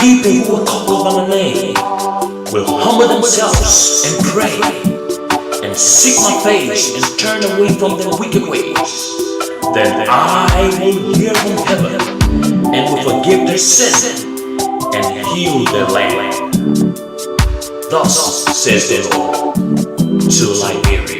people who are called by my name will humble themselves and pray and seek my face and turn away from their wicked ways, then I will hear from heaven and will forgive their sin and heal their land. Thus says the Lord to Liberia.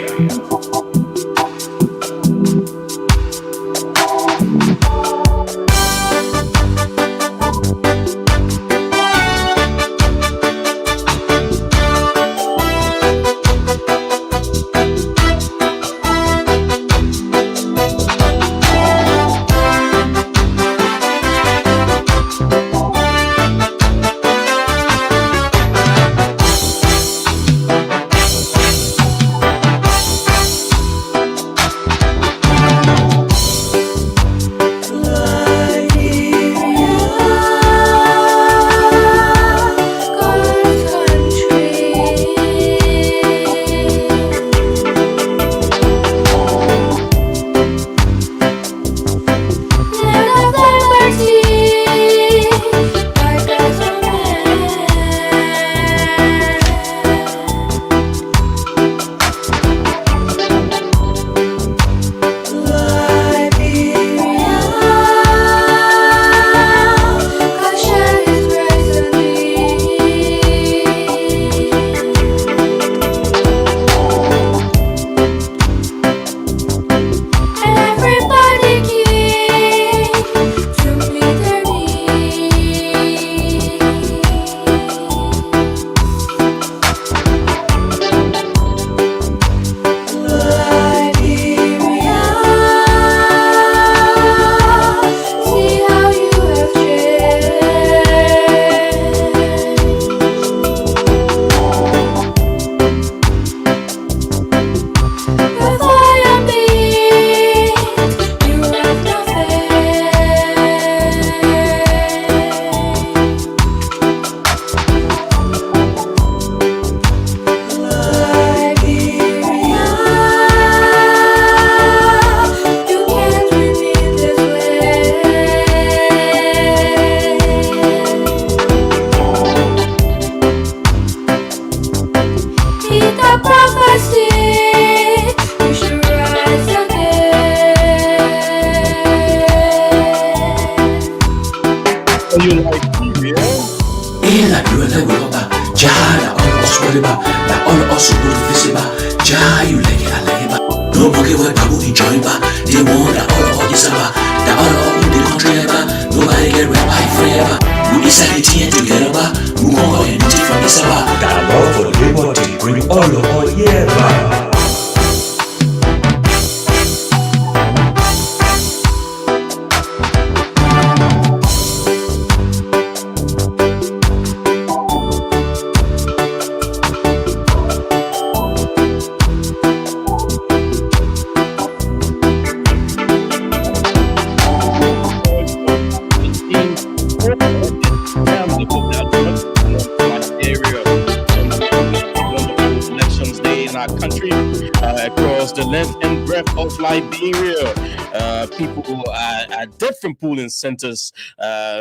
Different polling centers,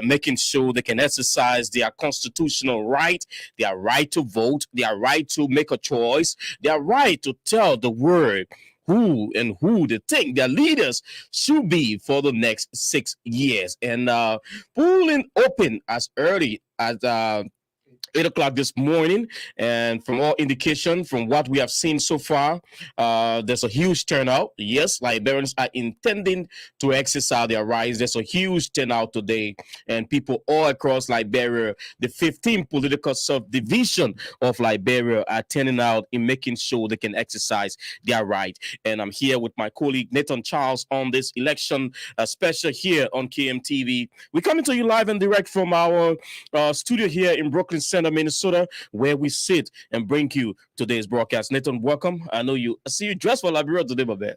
making sure they can exercise their constitutional right, their right to vote, their right to make a choice, their right to tell the world who they think their leaders should be for the next 6 years. And polling open as early as 8 o'clock this morning, and from all indication, from what we have seen so far, there's a huge turnout. Yes, Liberians are intending to exercise their rights. There's a huge turnout today, and people all across Liberia, the 15 political subdivision of Liberia, are turning out in making sure they can exercise their right. And I'm here with my colleague Nathan Charles on this election special here on KMTV. We're coming to you live and direct from our studio here in Brooklyn Center, Minnesota, where we sit and bring you today's broadcast. Nathan, welcome. I see you dressed for Liberia today, my man.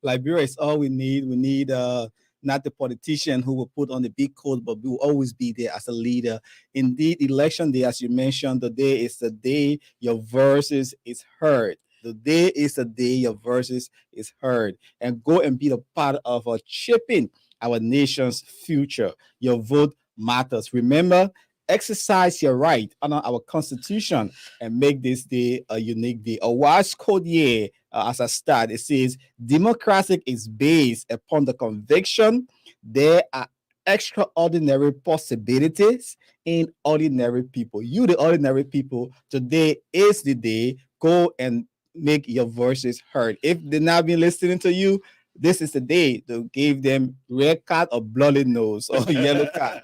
Liberia is all we need. We need not the politician who will put on the big coat, but will always be there as a leader. Indeed, election day, as you mentioned, the day is the day your voices is heard. The day is the day your voices is heard. And go and be a part of shaping our nation's future. Your vote matters. Remember, exercise your right under our constitution and make this day a unique day. A wise code year, as a start, it says democracy is based upon the conviction there are extraordinary possibilities in ordinary people. You, the ordinary people, today is the day. Go and make your voices heard. If they've not been listening to you, this is the day to give them red card or bloody nose or yellow card.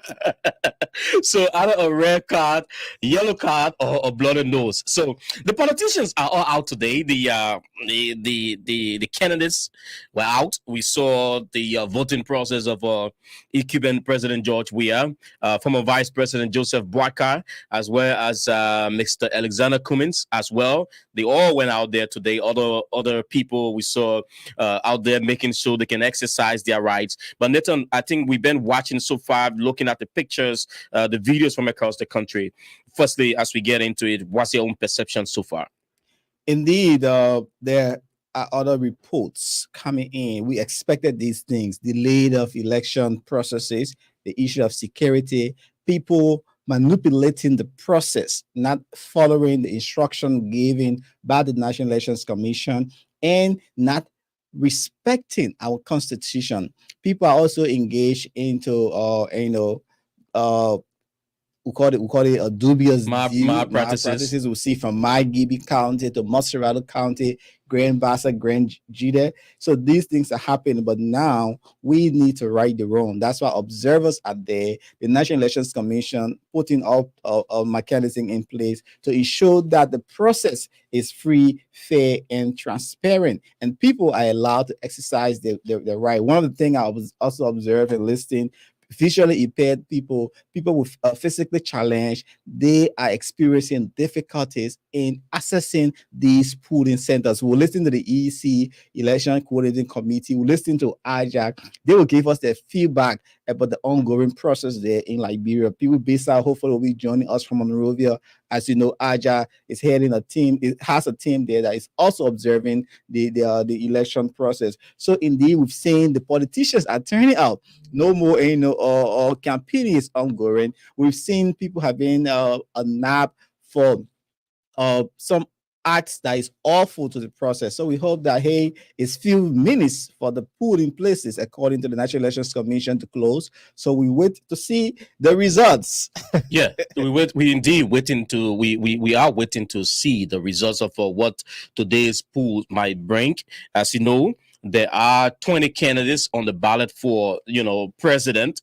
So either a red card, yellow card, or a bloody nose. So the politicians are all out today. The candidates were out. We saw the voting process of Cuban President George Weah, former Vice President Joseph Boakai, as well as Mr. Alexander Cummins as well. They all went out there today. Other people we saw out there making sure they can exercise their rights. But Nathan, I think we've been watching so far, looking at the pictures, the videos from across the country. Firstly, as we get into it, what's your own perception so far? Indeed, there are other reports coming in. We expected these things, delayed of election processes, the issue of security, people manipulating the process, not following the instruction given by the National Elections Commission, and not respecting our constitution. People are also engaged into, uh, we call it a dubious malpractices. we see from my Gibby County to Monserrado County, Grand Bassa, Grand Jide. So these things are happening, but now we need to right the wrong. That's why observers are there. The National Elections Commission putting up a mechanism in place to ensure that the process is free, fair, and transparent, and people are allowed to exercise their right. One of the things I was also observing and listening, visually impaired people, people with physically challenged, they are experiencing difficulties in accessing these polling centers. We'll listen to the EC, Election Coordinating Committee, we'll listen to AJAC. They will give us their feedback about the ongoing process there in Liberia. People based out, hopefully, will be joining us from Monrovia. As you know, AJA is heading a team, it has a team there that is also observing the election process. So indeed, we've seen the politicians are turning out. No more, campaigning is ongoing. We've seen people having a nap for some acts that is awful to the process. So we hope that it's few minutes for the polling places according to the National Elections Commission to close. So we wait to see the results. Yeah, we indeed waiting to we are waiting to see the results of what today's poll might bring. As you know, there are 20 candidates on the ballot for president,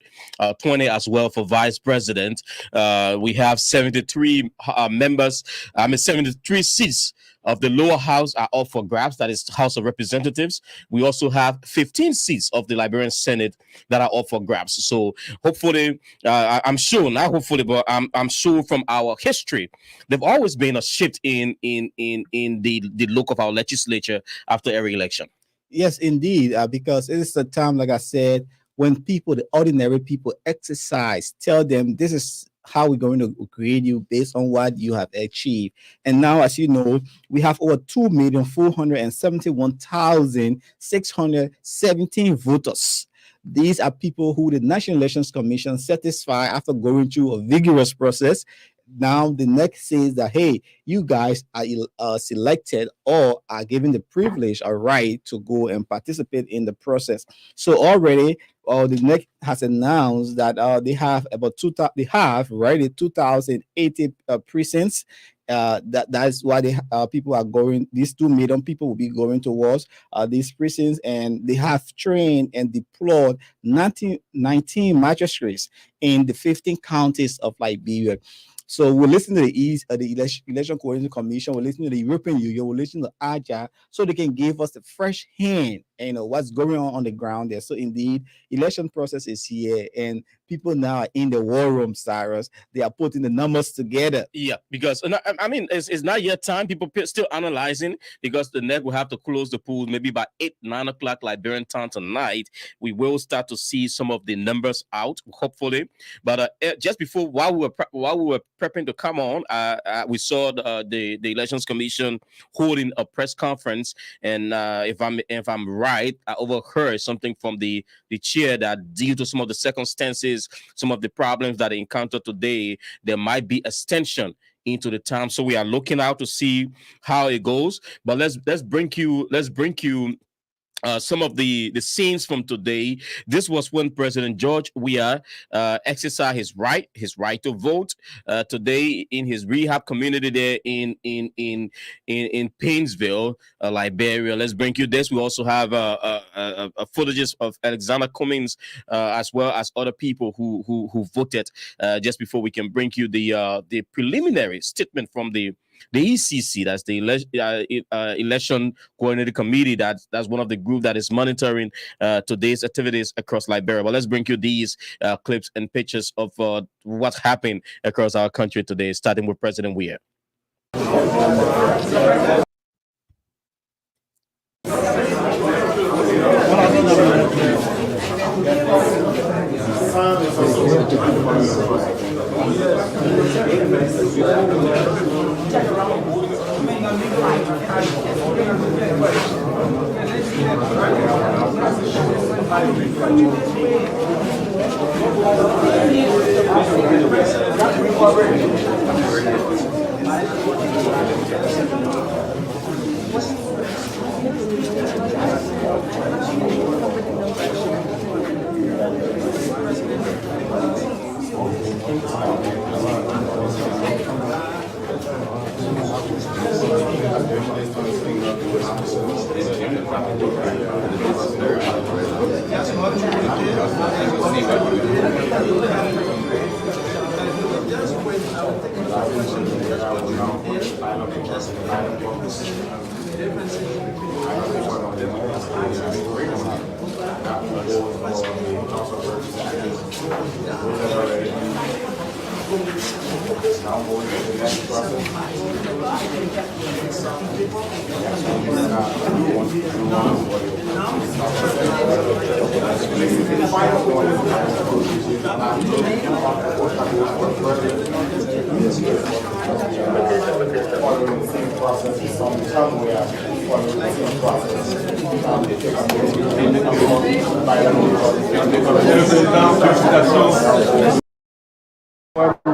20 as well for vice president. We have 73 members. 73 seats of the lower house are up for grabs. That is House of Representatives. We also have 15 seats of the Liberian Senate that are up for grabs. So hopefully, I'm sure, not hopefully, but I'm sure from our history, there've always been a shift in the look of our legislature after every election. Yes, indeed, because it is a time, like I said, when people, the ordinary people, exercise, tell them this is how we're going to grade you based on what you have achieved. And now, as you know, we have over 2,471,617 voters. These are people who the National Elections Commission satisfy after going through a vigorous process. Now the next says that, hey, you guys are selected or are given the privilege or right to go and participate in the process. So already the NEC has announced that they have about 2,080 precincts. That's why people are going. These 2 million people will be going towards these prisons, and they have trained and deployed 19 magistrates in the 15 counties of Liberia. So we'll listen to the Election Coordinating Commission, we'll listen to the European Union, we'll listen to AJA, so they can give us the fresh hand, what's going on the ground there. So indeed, election process is here, and people now are in the war room, Cyrus. They are putting the numbers together. Yeah, because it's not yet time. People still analyzing, because the NEC will have to close the polls maybe by 8-9 o'clock Liberian time tonight. We will start to see some of the numbers out, hopefully. But just before, while we were prepping to come on, we saw the Elections Commission holding a press conference, and if I'm right, right, I overheard something from the chair that due to some of the circumstances, some of the problems that they encounter today, there might be extension into the time. So we are looking out to see how it goes. But let's bring you some of the scenes from today. This was when President George Weah exercised his right to vote today in his rehab community there in Painesville, Liberia. Let's bring you this. We also have footages of Alexander Cummings as well as other people who voted just before we can bring you the preliminary statement from the ECC, that's the election coordinating committee. That's one of the group that is monitoring today's activities across Liberia. But let's bring you these clips and pictures of what's happened across our country today, starting with President Weah.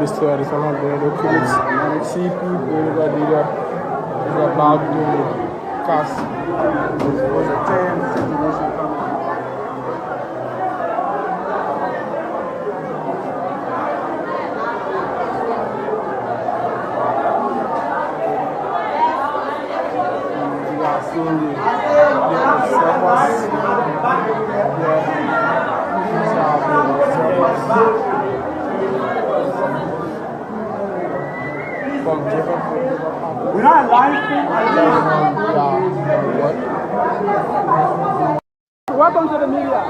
Mr. Alexander Cummings, CP political leader, is about to cast was a 10 situation coming. We are seeing the servers. We're not live stream. Welcome to the media.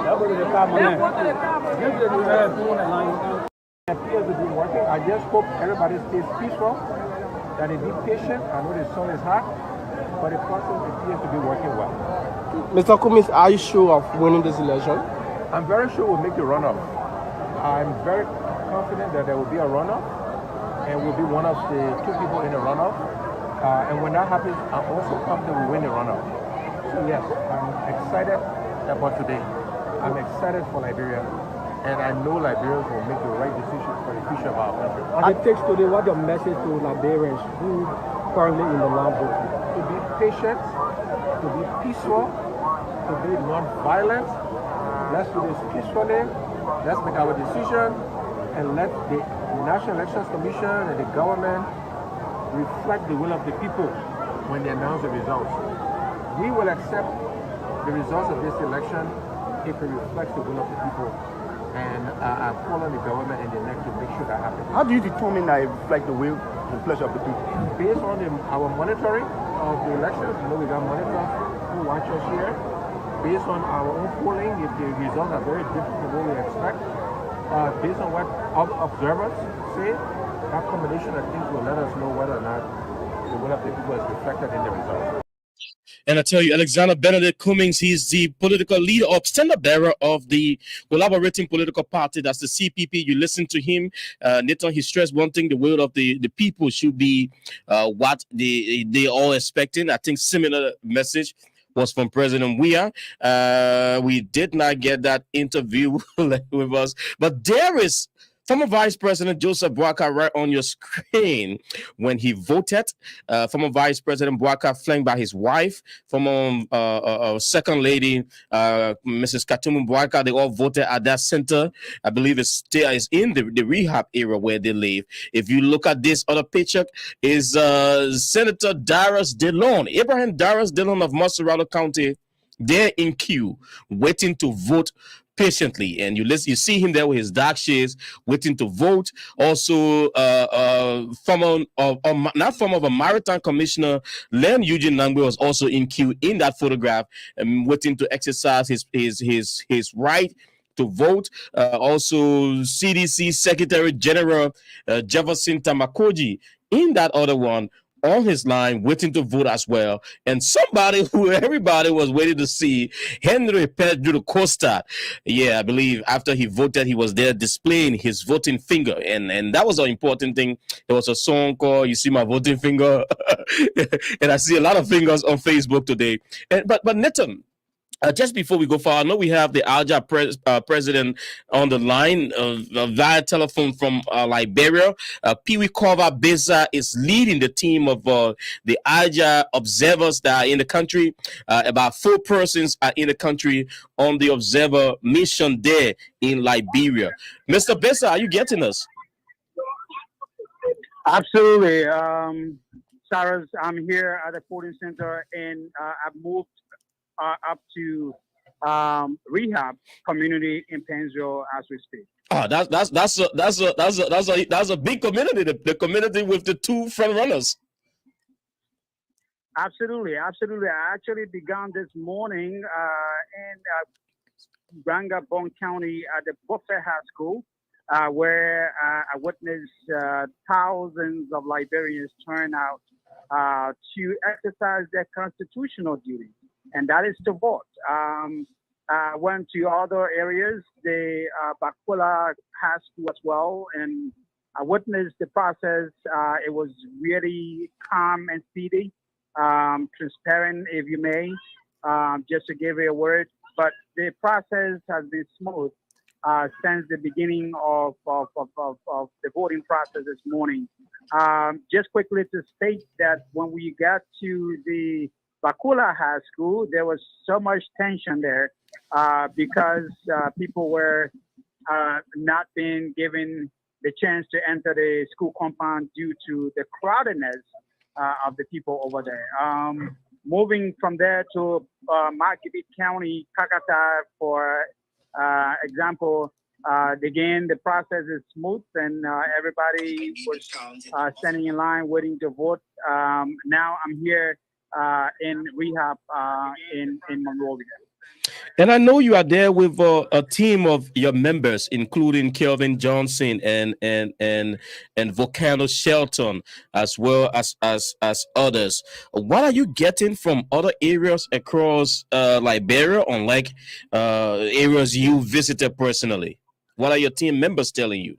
Appears to be working. I just hope everybody stays peaceful, that they be patient. I know the sun is hot, but the process appears to be working well. Mr. Cummings, are you sure of winning this election? I'm very sure we'll make the runoff. I'm very confident that there will be a runoff, and we'll be one of the 2 people in the runoff. And when that happens, I'm also confident we'll win the runoff. So yes, I'm excited about today. I'm excited for Liberia, and I know Liberians will make the right decision for the future of our country. On the text today, what's your message to Liberians who currently in the land voting? To be patient, to be peaceful, to be non-violent. Let's do this peacefully. Let's make our decision, and let the National Elections Commission and the government reflect the will of the people when they announce the results. We will accept the results of this election if it reflects the will of the people. And I call on the government and the next to make sure that happens. How do you determine that it reflects the will and pleasure of the people? Based on our monitoring of the elections, we got monitors who watch us here. Based on our own polling, if the results are very different from what we expect, based on what observers say, that combination of things will let us know whether or not the will of the people is reflected in the results. And I tell you, Alexander Benedict Cummings, he's the political leader or standard bearer of the collaborating political party. That's the CPP. You listen to him. Nathan, he stressed one thing: the will of the people should be what they all expecting. I think similar message was from President Weah. We did not get that interview with us, but there is former Vice President Joseph Boakai right on your screen when he voted. Former Vice President Boakai, flanked by his wife, former Second Lady Mrs. Katumu Boakai. They all voted at that center. I believe it still is in the rehab area where they live. If you look at this other picture, is Senator Darius Dillon, Abraham Darius Dillon of Monrovia County. They're in queue, waiting to vote patiently, and you see him there with his dark shades, waiting to vote. Also, not former of a maritime commissioner, Len Eugene Nangwe was also in queue in that photograph, waiting to exercise his right to vote. Also, CDC Secretary General Jefferson Tamakoji in that other one, on his line, waiting to vote as well. And somebody who everybody was waiting to see, Henry Pedro Costa. Yeah, I believe after he voted, he was there displaying his voting finger. And that was an important thing. There was a song called "You See My Voting Finger." And I see a lot of fingers on Facebook today. But Netum, just before we go far, I know we have the Alja president on the line via telephone from Liberia. Pee-wee Kova Beza is leading the team of the Alja observers that are in the country. About 4 persons are in the country on the observer mission there in Liberia. Mr. Beza, are you getting us? Absolutely. Sarah's, I'm here at the voting center, and I've moved up to rehab community in Painesville as we speak. Oh, that's a big community. The community with the 2 front runners. Absolutely. I actually began this morning in Branga-Bone County at the Buffet High School, where I witnessed thousands of Liberians turn out to exercise their constitutional duty, and that is to vote. I went to other areas, the Bakula High School as well, and I witnessed the process. It was really calm and speedy, transparent, if you may, just to give you a word. But the process has been smooth since the beginning of the voting process this morning. Just quickly to state that when we got to the Bakula High School, there was so much tension there because people were not being given the chance to enter the school compound due to the crowdedness of the people over there. Moving from there to Marquette County, Kakata, for example, again, the process is smooth and everybody was standing in line waiting to vote. Now I'm here in rehab in Monrovia. And I know you are there with a team of your members, including Kelvin Johnson and Volcano Shelton, as well as others. What are you getting from other areas across Liberia, unlike areas you visited personally? What are your team members telling you?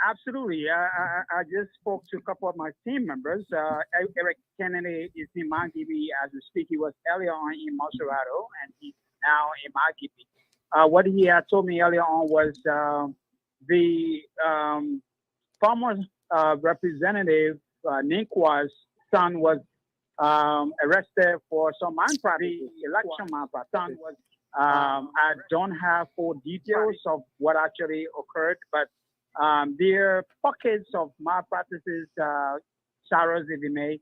Absolutely. I just spoke to a couple of my team members. Eric Kennedy is in Mangibi as we speak. He was earlier on in Monserrato, and he's now in Mangibi. What he had told me earlier on was the former representative, Ninkwa's son, was arrested for some malpractice, election malpractice. I don't have full details of what actually occurred, but there are pockets of malpractices, sorrows, if you may,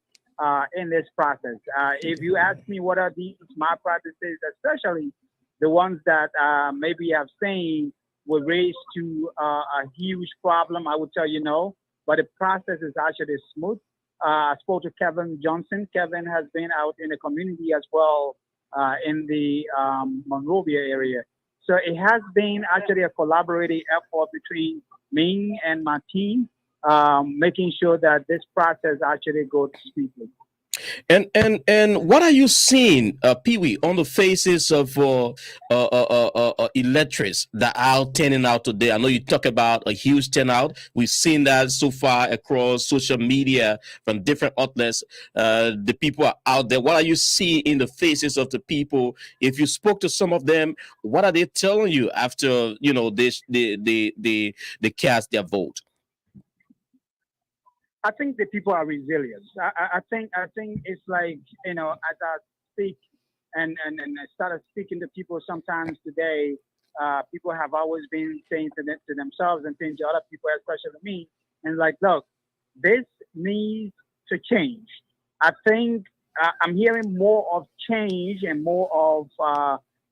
in this process. If you ask me what are these malpractices, especially the ones that maybe I've seen will raise to a huge problem, I would tell you no. But the process is actually smooth. I spoke to Kevin Johnson. Kevin has been out in the community as well in the Monrovia area. So it has been actually a collaborative effort between me and my team, making sure that this process actually goes smoothly. And what are you seeing, Pee Wee, on the faces of electors that are turning out today? I know you talk about a huge turnout. We've seen that so far across social media from different outlets. The people are out there. What are you seeing in the faces of the people? If you spoke to some of them, what are they telling you after they cast their vote? I think the people are resilient. I think it's like, as I speak and I started speaking to people sometimes today, people have always been saying to themselves and saying to other people, especially me, and like, look, this needs to change. I think I'm hearing more of change and more of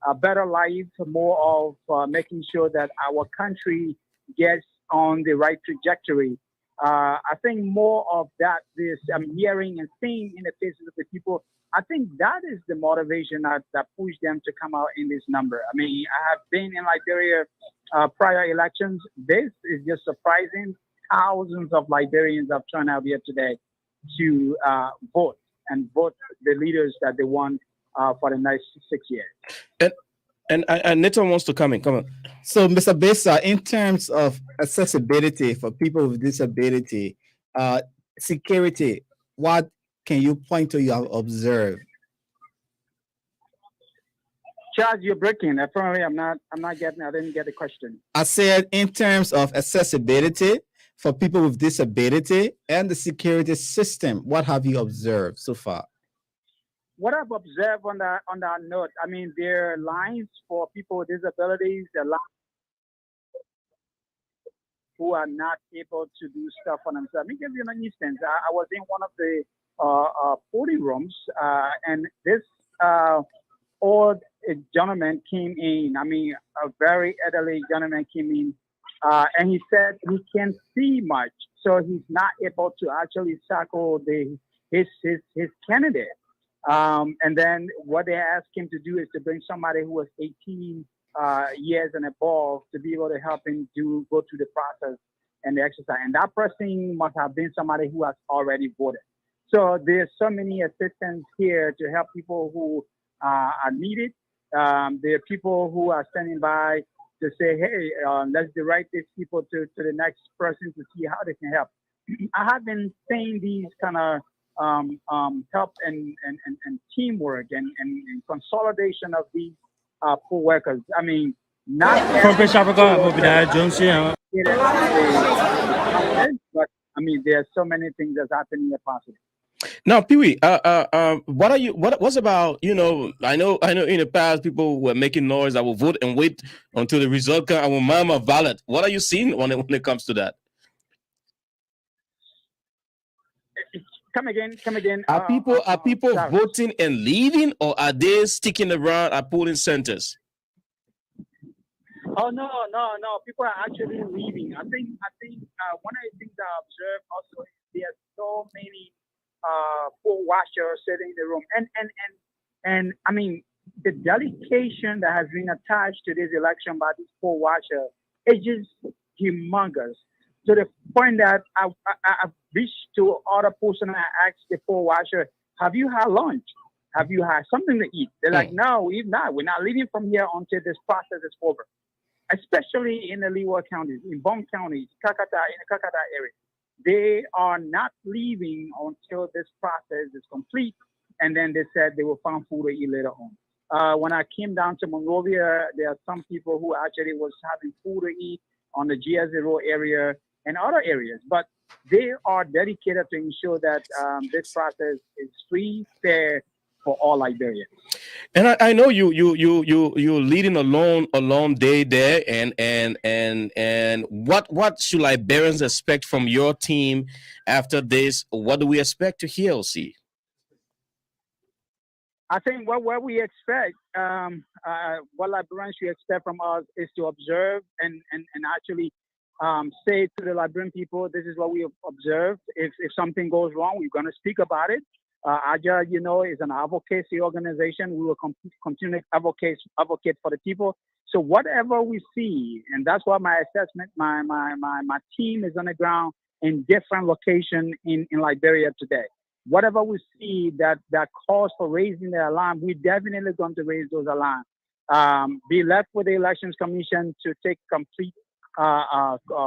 a better life, more of making sure that our country gets on the right trajectory. I think more of that, this I'm hearing and seeing in the faces of the people. I think that is the motivation that pushed them to come out in this number. I mean, I have been in Liberia prior elections. This is just surprising. Thousands of Liberians have turned out here today to vote and vote the leaders that they want for the next 6 years. And Nathan wants to come in. Come on. So, Mr. Besa, in terms of accessibility for people with disability, security, what can you point to you have observed? Charles, you're breaking. Apparently, I'm not getting. I didn't get the question. I said in terms of accessibility for people with disability and the security system, what have you observed so far? What I've observed on that note, I mean, there are lines for people with disabilities, there are lines who are not able to do stuff for themselves. Let me give you an instance. I was in one of the voting rooms, and this old gentleman came in. I mean, a very elderly gentleman came in, and he said he can't see much, so he's not able to actually tackle his candidate. And then what they asked him to do is to bring somebody who was 18 years and above to be able to help him go through the process and the exercise. And that person must have been somebody who has already voted. So there's so many assistants here to help people who are needed. There are people who are standing by to say, hey, let's direct these people to the next person to see how they can help. I have been saying these kind of help and teamwork and consolidation of these poor workers. I mean, not but I mean, there are so many things that's happening here possible. Now, Pee Wee, what are you? What's about? I know. In the past, people were making noise. I will vote and wait until the result comes. I will mark my ballot. What are you seeing when it comes to that? Come again. Are people sorry. voting and leaving, or are they sticking around at polling centers? Oh no. People are actually leaving. I think one of the things I observed also is there's so many poll watchers sitting in the room, and I mean the dedication that has been attached to this election by these poll watchers is just humongous. To the point that I reached to other person and I asked the poll watcher, "Have you had lunch? Have you had something to eat?" They're like, "No, we've not. We're not leaving from here until this process is over." Especially in the Leeward counties, in Bong County, in the Kakata area, they are not leaving until this process is complete. And then they said they will find food to eat later on. When I came down to Monrovia, there are some people who actually was having food to eat on the GS0 area and other areas, but they are dedicated to ensure that this process is free, fair for all Liberians. And I know you're leading a long day there, and what should Liberians expect from your team after this? What do we expect to hear or see? I think what we expect, what Liberians should expect from us is to observe and actually say to the Liberian people, this is what we have observed. If something goes wrong, we're going to speak about it. AJA, is an advocacy organization. We will continue to advocate for the people. So whatever we see, and that's what my assessment, my team is on the ground in different locations in Liberia today. whatever we see that calls for raising the alarm, we're definitely going to raise those alarms. Be left with the Elections Commission to take complete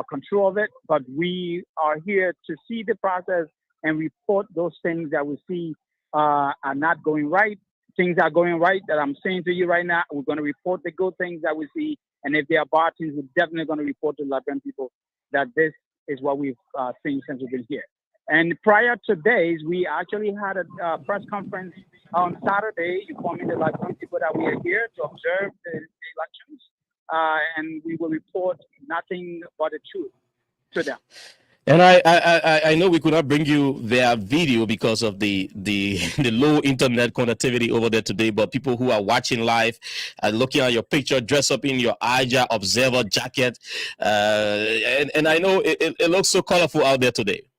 control of it, but we are here to see the process and report those things that we see are not going right. Things are going right that I'm saying to you right now. We're going to report the good things that we see, and if there are bad things, we're definitely going to report to Liberian people that this is what we've seen since we've been here. And prior to days, we actually had a press conference on Saturday informing the Liberian people that we are here to observe the elections, and we will report nothing but the truth to them. And I know we could not bring you their video because of the low internet connectivity over there today, but people who are watching live are looking at your picture, dressed up in your Aja Observer jacket, and I know it looks so colorful out there today.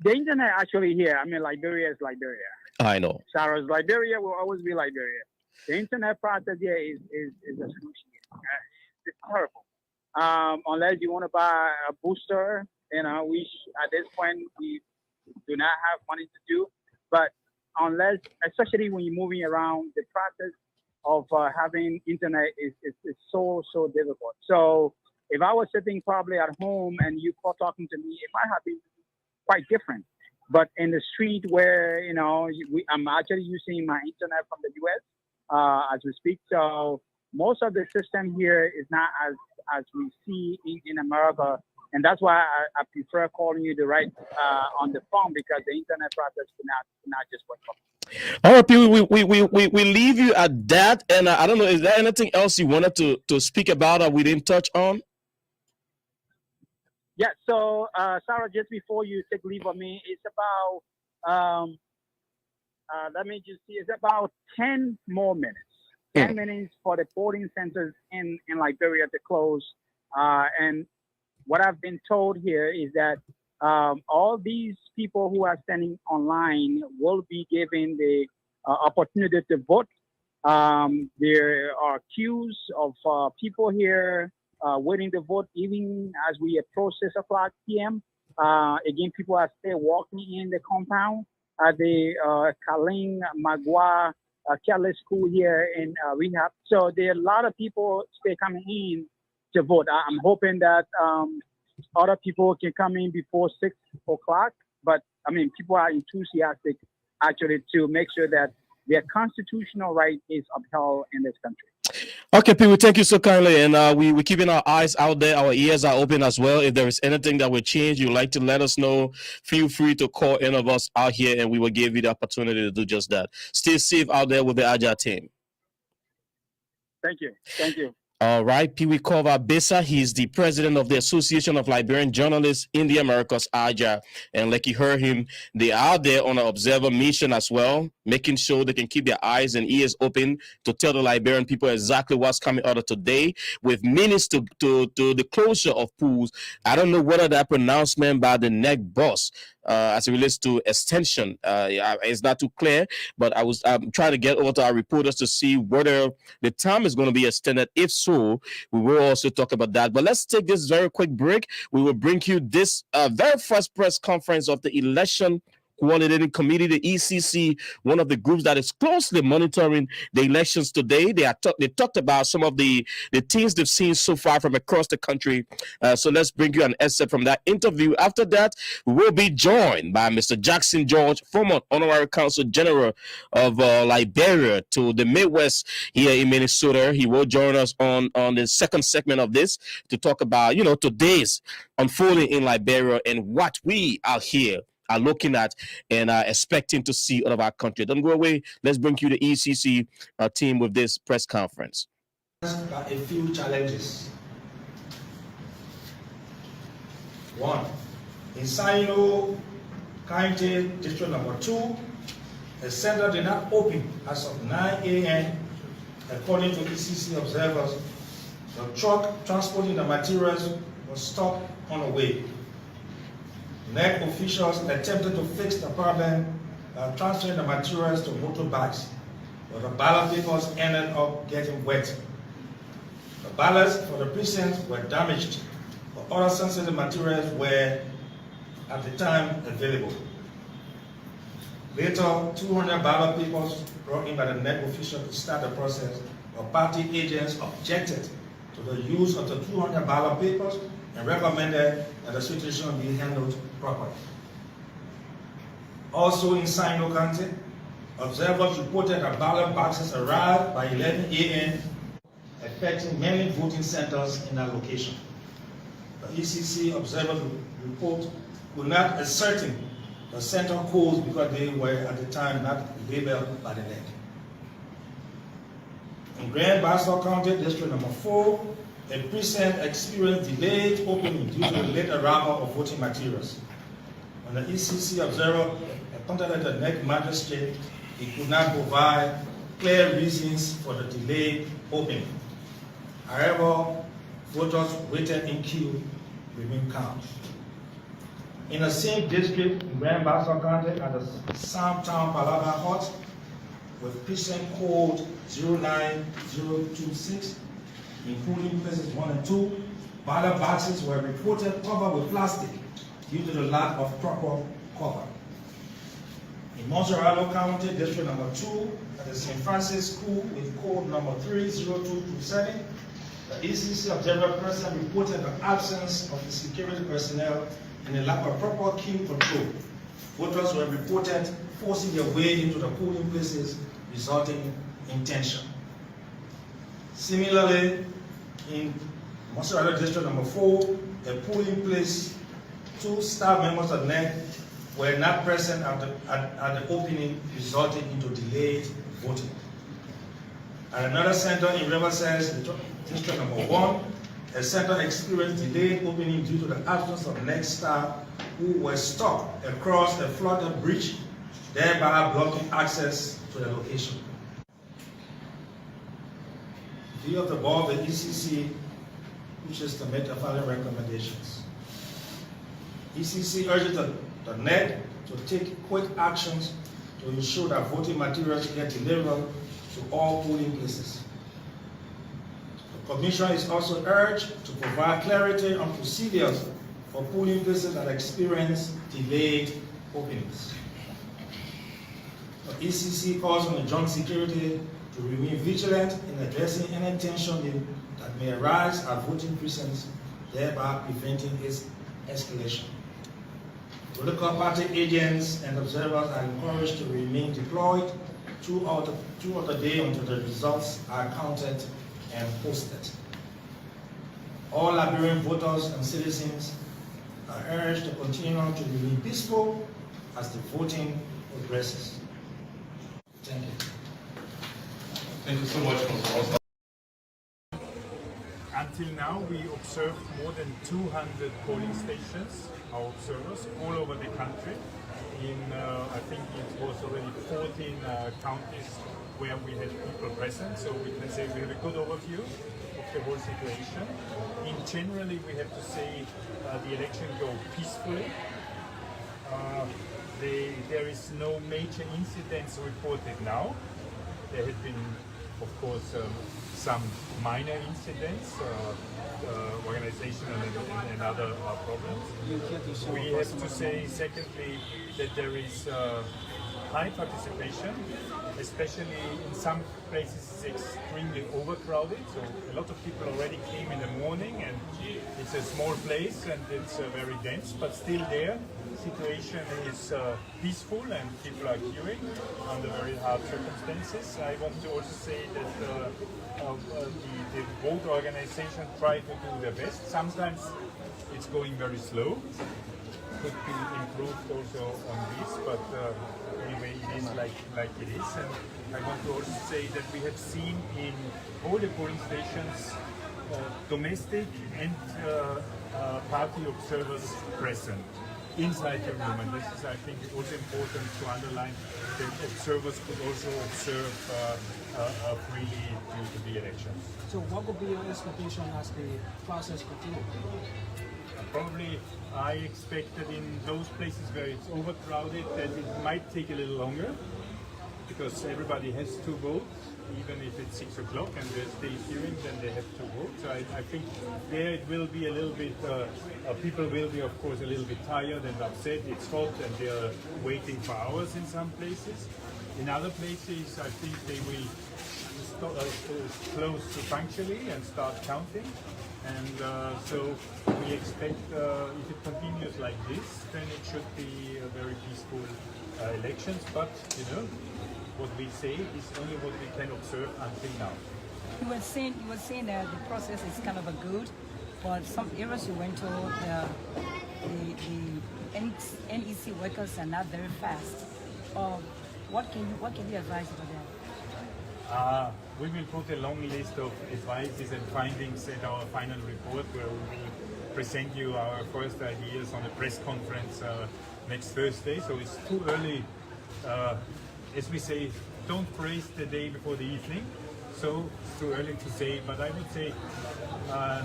The internet actually here. I mean, Liberia is Liberia. I know. Sarah's Liberia will always be Liberia. The internet process here is excruciating. It's terrible. Unless you want to buy a booster, which at this point we do not have money to do. But unless, especially when you're moving around, the process of having internet is so difficult. So if I was sitting probably at home and you call talking to me, it might have been quite different. But in the street where I'm actually using my internet from the U.S. As we speak, so most of the system here is not as we see in America, and that's why I prefer calling you on the phone, because the internet process cannot just work for me. All right, people, we leave you at that, and I don't know, is there anything else you wanted to speak about that we didn't touch on? Yeah, so Sarah, just before you take leave of me, it's about let me just see, it's about 10 more minutes. 10 minutes for the voting centers in Liberia to close. And what I've been told here is that all these people who are standing online will be given the opportunity to vote. There are queues of people here waiting to vote, even as we approach 6 o'clock p.m. Again, people are still walking in the compound at the Kaling Magua Kelly School here in Rehab. So there are a lot of people still coming in to vote. I'm hoping that other people can come in before 6 o'clock. But I mean, people are enthusiastic actually to make sure that their constitutional right is upheld in this country. Okay, people, thank you so kindly, and we're keeping our eyes out there. Our ears are open as well. If there is anything that will change, you'd like to let us know, feel free to call any of us out here, and we will give you the opportunity to do just that. Stay safe out there with the Aja team. Thank you. Thank you. All right, Pee-wee Kova Besa, he's the president of the Association of Liberian Journalists in the Americas, AJA. And like you heard him, they are there on an observer mission as well, making sure they can keep their eyes and ears open to tell the Liberian people exactly what's coming out of today, with minutes to the closure of pools. I don't know whether that pronouncement by the NEC boss as it relates to extension is not too clear, but I'm trying to get over to our reporters to see whether the time is going to be extended. If so, we will also talk about that. But let's take this very quick break. We will bring you this very first press conference of the Election Coordinating Committee, the ECC, one of the groups that is closely monitoring the elections today. They talked about some of the things they've seen so far from across the country. So let's bring you an excerpt from that interview. After that, we will be joined by Mr. Jackson George, former Honorary Consul General of Liberia to the Midwest here in Minnesota. He will join us on the second segment of this to talk about, today's unfolding in Liberia and what we out here are looking at and are expecting to see out of our country. Don't go away. Let's bring you the ECC team with this press conference. A few challenges. One, in Sino County District Number 2, the center did not open as of 9 a.m. According to ECC observers, the truck transporting the materials was stopped on the way. NEC officials attempted to fix the problem by transferring the materials to motorbikes, but the ballot papers ended up getting wet. The ballots for the precincts were damaged, but other sensitive materials were at the time available. Later, 200 ballot papers brought in by the NEC official to start the process, but party agents objected to the use of the 200 ballot papers and recommended that the situation be handled properly. Also in Sino County, observers reported that ballot boxes arrived by 11 a.m., affecting many voting centers in that location. The ECC observers report could not ascertain the center codes because they were at the time not labeled by the NEC. In Grand Bassa County, District number 4, a precinct experienced delayed opening due to the late arrival of voting materials. When the ECC observer contacted the NEC magistrate, he could not provide clear reasons for the delayed opening. However, voters waited in queue remain calm. In the same district in Grand Bassa County at the Town Palaba Hut with precinct code 09026, including places 1 and 2, ballot boxes were reported covered with plastic due to the lack of proper cover. In Monrovia County, District number 2, at the St. Francis School with code number 30227, the ECC observer person reported the absence of the security personnel and the lack of proper queue control. Voters were reported forcing their way into the polling places, resulting in tension. Similarly, in Monrovia District number 4, a polling place, 2 staff members of NEC were not present at the opening, resulting into delayed voting. At another center in Riverside, District number 1, a center experienced delayed opening due to the absence of NEC staff who were stuck across a flooded bridge, thereby blocking access to the location. In view of the above, the ECC wishes to make the following recommendations. ECC urges the NEC to take quick actions to ensure that voting materials get delivered to all polling places. The Commission is also urged to provide clarity on procedures for polling places that experience delayed openings. The ECC calls on the joint security to remain vigilant in addressing any tension that may arise at voting precincts, thereby preventing its escalation. Political party agents and observers are encouraged to remain deployed throughout the day until the results are counted and posted. All Liberian voters and citizens are urged to continue to remain peaceful as the voting progresses. Thank you. Thank you so much, Mr. Until now, we observed more than 200 polling stations, our observers, all over the country. I think it was already 14 counties where we had people present, so we can say we have a good overview of the whole situation. Generally, we have to say the election go peacefully. There is no major incidents reported now. There had been, of course, some minor incidents, organizational and other problems. We have to say, secondly, that there is high participation, especially in some places it's extremely overcrowded, so a lot of people already came in the morning, and it's a small place and it's very dense, but still there. The situation is peaceful and people are queuing under very hard circumstances. I want to also say that the vote organization try to do their best. Sometimes it's going very slow. Could be improved also on this, but anyway, it is like it is. And I want to also say that we have seen in all the polling stations domestic and party observers present inside the room, and this is, I think, also important to underline that observers could also observe freely due to the elections. So what would be your expectation as the process continues? Probably I expect that in those places where it's overcrowded that it might take a little longer. because everybody has to vote, even if it's 6 o'clock and they're still hearing, then they have to vote. So I think there it will be a little bit, people will be, of course, a little bit tired and upset. It's hot and they're waiting for hours in some places. In other places, I think they will close punctually and start counting. And so we expect, if it continues like this, then it should be a very peaceful elections. But, what we say is only what we can observe until now. You were saying that the process is kind of a good, but some areas you went to, the NEC workers are not very fast. What can you advise about that? We will put a long list of advices and findings in our final report, where we will present you our first ideas on a press conference next Thursday. So it's too early. As we say, don't praise the day before the evening. So it's too early to say, but I would say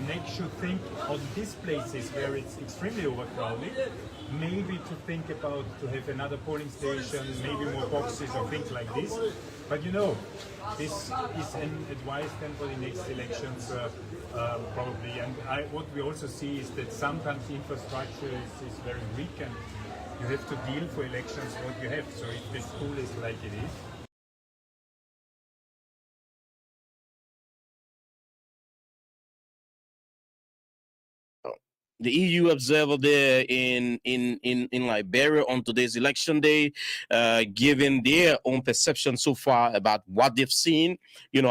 NEC should think on these places where it's extremely overcrowded, maybe to think about to have another polling station, maybe more boxes or things like this. But this is an advice then for the next elections probably. And what we also see is that sometimes infrastructure is very weak, and you have to deal for elections what you have. So if the school is like it is, the EU observer there in Liberia on today's election day, giving their own perception so far about what they've seen,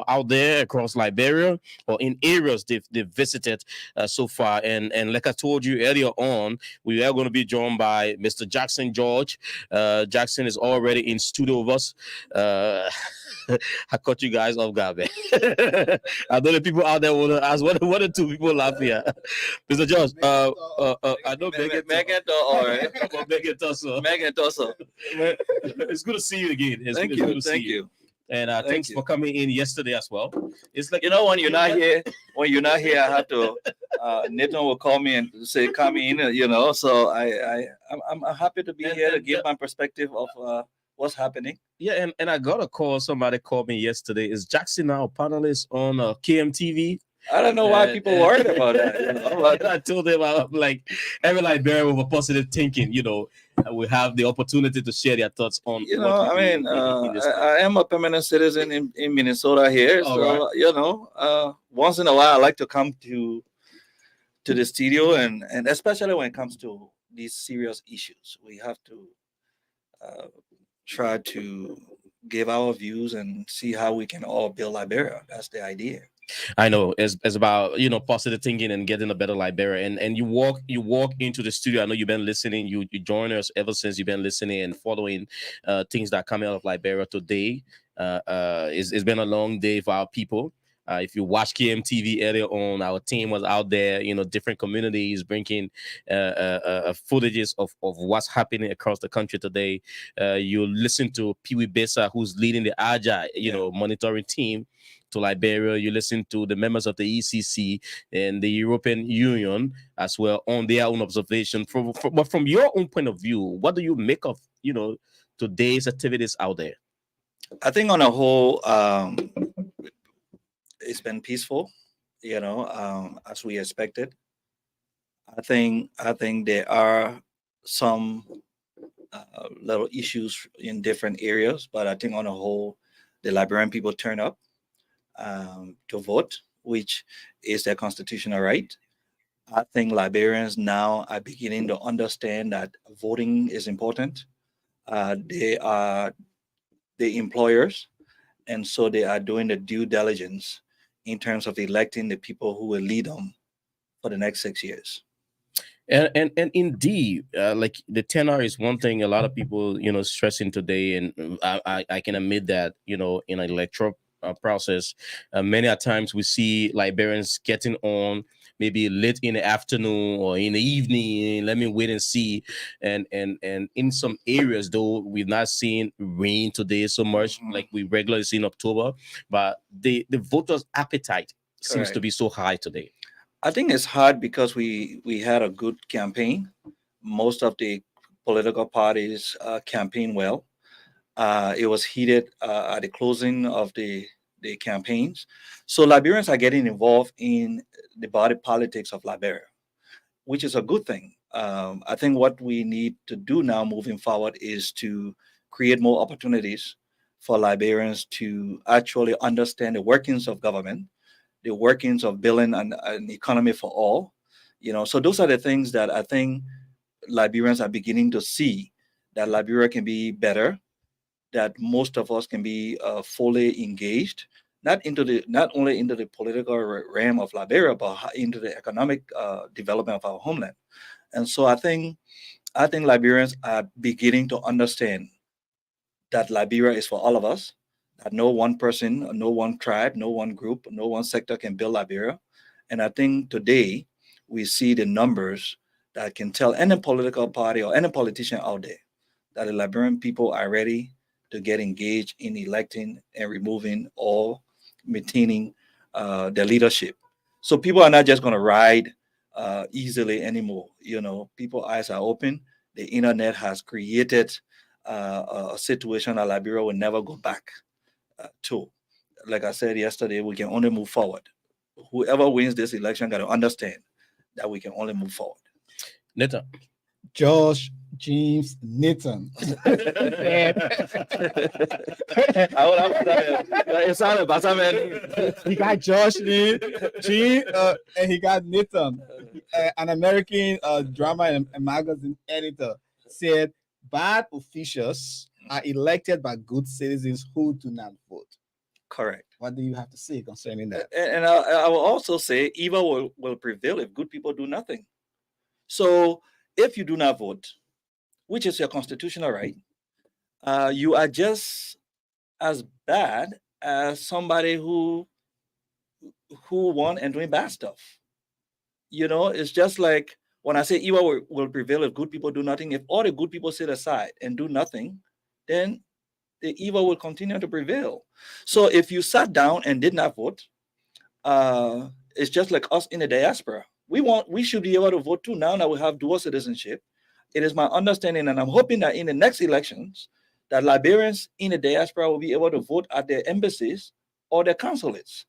out there across Liberia or in areas they've visited so far. And like I told you earlier on, we are going to be joined by Mr. Jackson George. Jackson is already in studio with us. I caught you guys off guard, man. I know the people out there want to ask, what are two people laughing at? Mr. George, I know Megan Torso. It's good to see you again. Thank you. Thank you. And thanks for coming in yesterday as well. It's like, when you're not here, I have to. Nathan will call me and say, "Come in," So I'm happy to be here to give my perspective of what's happening. Yeah, and I got a call. Somebody called me yesterday. Is Jackson now a panelist on KMTV? I don't know why people worried about that. I told them, I'm like, every Liberian with a positive thinking, we have the opportunity to share their thoughts on. I am a permanent citizen in Minnesota here, once in a while I like to come to the studio, and especially when it comes to these serious issues, we have to try to give our views and see how we can all build Liberia. That's the idea. I know it's about positive thinking and getting a better Liberia. And you walk into the studio. I know you've been listening. You join us ever since you've been listening and following things that are coming out of Liberia today. It's been a long day for our people. If you watch KMTV earlier on, our team was out there, different communities bringing footages of what's happening across the country today. You listen to Pee-wee Besa, who's leading the Agile, monitoring team to Liberia. You listen to the members of the ECC and the European Union as well on their own observation. But from your own point of view, what do you make of, today's activities out there? I think on a whole, it's been peaceful, as we expected. I think there are some little issues in different areas, but I think on a whole, the Liberian people turn up to vote, which is their constitutional right. I think Liberians now are beginning to understand that voting is important. They are the employers, and so they are doing the due diligence in terms of electing the people who will lead them for the next 6 years. And indeed, like the tenor is one thing a lot of people, stressing today, and I can admit that, in an electoral process, many a times we see Liberians getting on maybe late in the afternoon or in the evening. Let me wait and see. And in some areas, though, we've not seen rain today so much like we regularly see in October, but the voters' appetite seems to be so high today. I think it's hard because we had a good campaign. Most of the political parties campaign well. It was heated at the closing of the campaigns. So Liberians are getting involved in the body politics of Liberia, which is a good thing. I think what we need to do now moving forward is to create more opportunities for Liberians to actually understand the workings of government, the workings of building an economy for all. So those are the things that I think Liberians are beginning to see, that Liberia can be better, that most of us can be fully engaged, not only into the political realm of Liberia, but into the economic development of our homeland. And so I think Liberians are beginning to understand that Liberia is for all of us, that no one person, no one tribe, no one group, no one sector can build Liberia. And I think today we see the numbers that can tell any political party or any politician out there that the Liberian people are ready to get engaged in electing and removing or maintaining their leadership. So people are not just going to ride easily anymore. People's eyes are open. The internet has created a situation that Liberia will never go back to. Like I said yesterday, we can only move forward. Whoever wins this election got to understand that we can only move forward. Nathan. Josh James Nathan. He got Josh Lee, and he got Nathan. An American drama and magazine editor said bad officials are elected by good citizens who do not vote. Correct. What do you have to say concerning that? And I will also say evil will prevail if good people do nothing. So if you do not vote, which is your constitutional right, you are just as bad as somebody who won and doing bad stuff. It's just like when I say evil will prevail if good people do nothing. If all the good people sit aside and do nothing, then the evil will continue to prevail. So if you sat down and did not vote, it's just like us in the diaspora. We should be able to vote too now that we have dual citizenship. It is my understanding, and I'm hoping that in the next elections, that Liberians in the diaspora will be able to vote at their embassies or their consulates,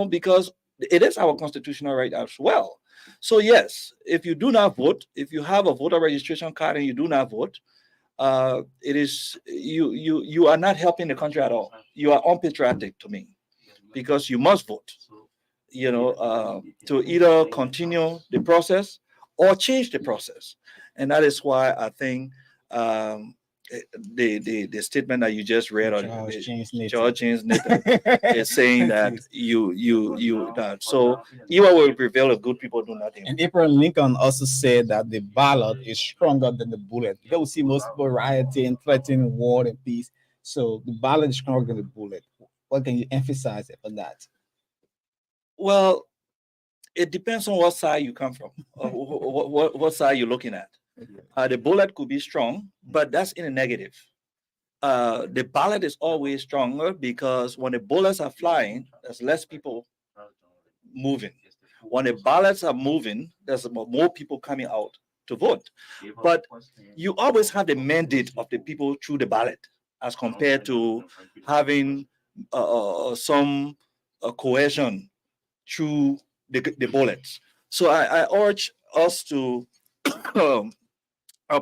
because it is our constitutional right as well. So yes, if you do not vote, if you have a voter registration card and you do not vote, it is you are not helping the country at all. You are unpatriotic to me, because you must vote, to either continue the process or change the process. And that is why I think the statement that you just read on George James Nathan is saying that so evil will prevail if good people do nothing. And Abraham Lincoln also said that the ballot is stronger than the bullet. Because we see most people rioting, threatening war and peace. So the ballot is stronger than the bullet. What can you emphasize for that? Well, it depends on what side you come from, or what side you're looking at. The bullet could be strong, but that's in a negative. The ballot is always stronger because when the bullets are flying, there's less people moving. When the ballots are moving, there's more people coming out to vote. But you always have the mandate of the people through the ballot, as compared to having some coercion through the bullets. So I urge us to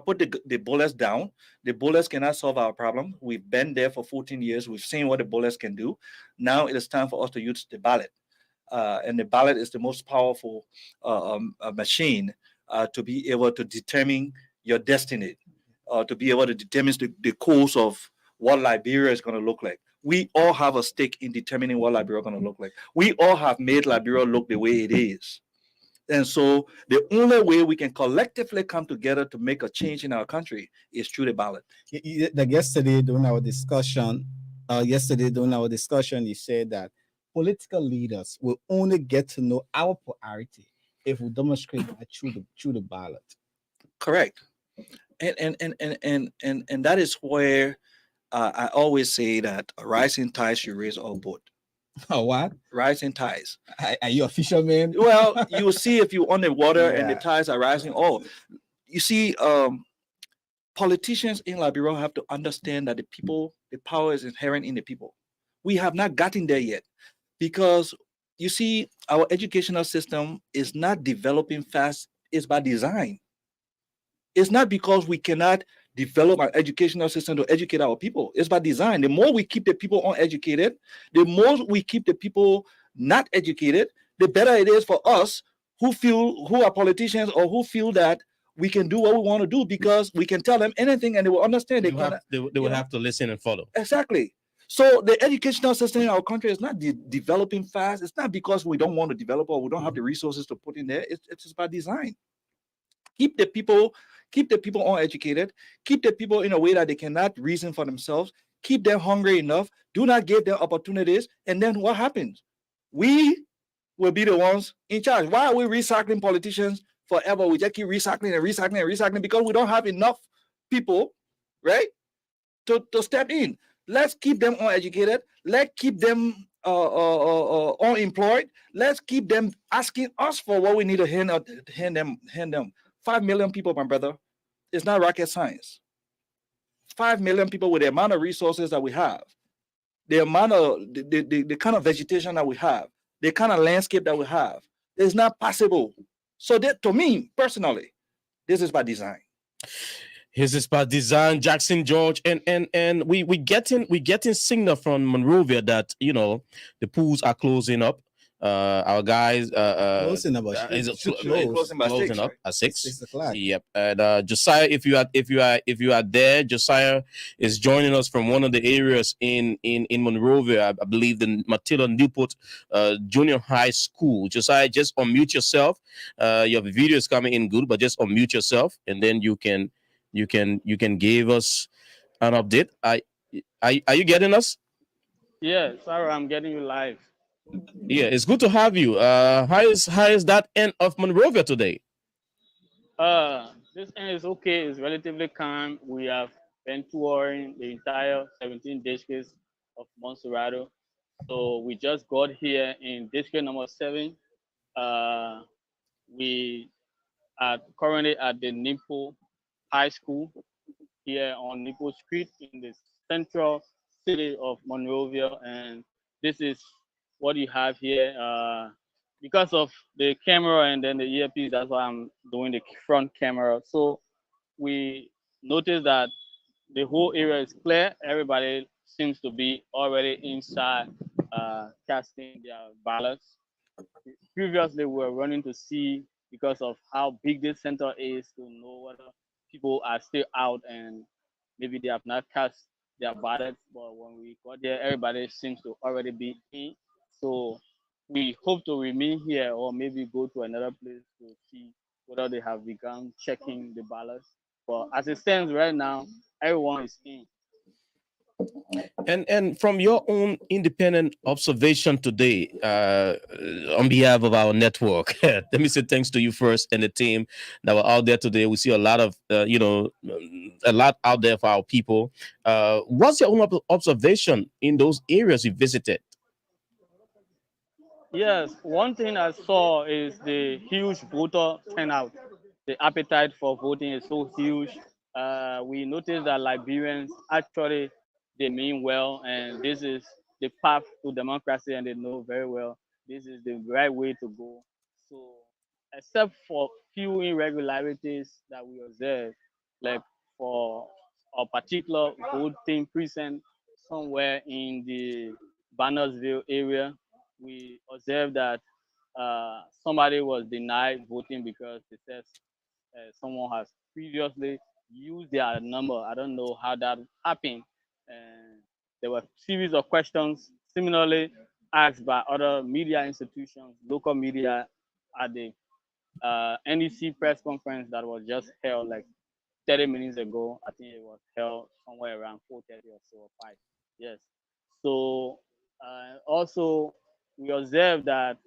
put the bullets down. The bullets cannot solve our problem. We've been there for 14 years. We've seen what the bullets can do. Now it is time for us to use the ballot. And the ballot is the most powerful machine to be able to determine your destiny, to be able to determine the course of what Liberia is going to look like. We all have a stake in determining what Liberia is going to look like. We all have made Liberia look the way it is. And so the only way we can collectively come together to make a change in our country is through the ballot. Yesterday during our discussion, you said that political leaders will only get to know our priority if we demonstrate that through the ballot. Correct. And that is where I always say that a rising tide should raise all boat. Oh, what? Rising tides. Are you a fisherman? Well, you will see if you're on the water and the tides are rising. Oh, you see, politicians in Liberia have to understand that the power is inherent in the people. We have not gotten there yet because you see, our educational system is not developing fast. It's by design. It's not because we cannot develop our educational system to educate our people. It's by design. The more we keep the people uneducated, the more we keep the people not educated, the better it is for us who are politicians or who feel that we can do what we want to do because we can tell them anything and they will understand. They will have to listen and follow. Exactly. So the educational system in our country is not developing fast. It's not because we don't want to develop or we don't have the resources to put in there. It's just by design. Keep the people, keep the people uneducated, keep the people in a way that they cannot reason for themselves, keep them hungry enough, do not give them opportunities, and then what happens? We will be the ones in charge. Why are we recycling politicians forever? We just keep recycling and recycling and recycling because we don't have enough people, right? To step in. Let's keep them uneducated. Let's keep them unemployed. Let's keep them asking us for what we need to hand them. 5 million people, my brother. It's not rocket science. 5 million people with the amount of resources that we have, the amount of the kind of vegetation that we have, the kind of landscape that we have, it's not possible. So that, to me personally, this is by design. His is by design, Jackson George, and we getting signal from Monrovia that the pools are closing up. Our guys Closing about is closing by closing 6, up right? at 6. 6 o'clock. Yep. And Josiah, if you are there, Josiah is joining us from one of the areas in Monrovia. I believe the Matilda Newport Junior High School. Josiah, just unmute yourself. Your video is coming in good, but just unmute yourself, and then you can give us an update. Are you getting us? Yeah, sorry, I'm getting you live. Yeah, it's good to have you. How is that end of Monrovia today? This end is okay. It's relatively calm. We have been touring the entire 17 districts of Monserrato. So we just got here in district number 7. Uh, we are currently at the Nimpo High School here on Nimpo Street in the central city of Monrovia, and this is what you have here. Because of the camera and then the earpiece, that's why I'm doing the front camera. So we noticed that the whole area is clear. Everybody seems to be already inside casting their ballots. Previously, we were running to see because of how big this center is to know whether people are still out and maybe they have not cast their ballots. But when we got there, everybody seems to already be in. So we hope to remain here or maybe go to another place to see whether they have begun checking the ballots. But as it stands right now, everyone is in. And from your own independent observation today, on behalf of our network, let me say thanks to you first and the team that were out there today. We see a lot of, a lot out there for our people. What's your own observation in those areas you visited? Yes, one thing I saw is the huge voter turnout. The appetite for voting is so huge. We noticed that Liberians actually they mean well, and this is the path to democracy, and they know very well this is the right way to go. So, except for few irregularities that we observe, like for a particular voting precinct somewhere in the Bannersville area, we observed that somebody was denied voting because they said someone has previously used their number. I don't know how that happened. And there were a series of questions similarly asked by other media institutions, local media, at the NEC press conference that was just held like 30 minutes ago. I think it was held somewhere around 4:30 or so, or 5. Yes. So also we observed that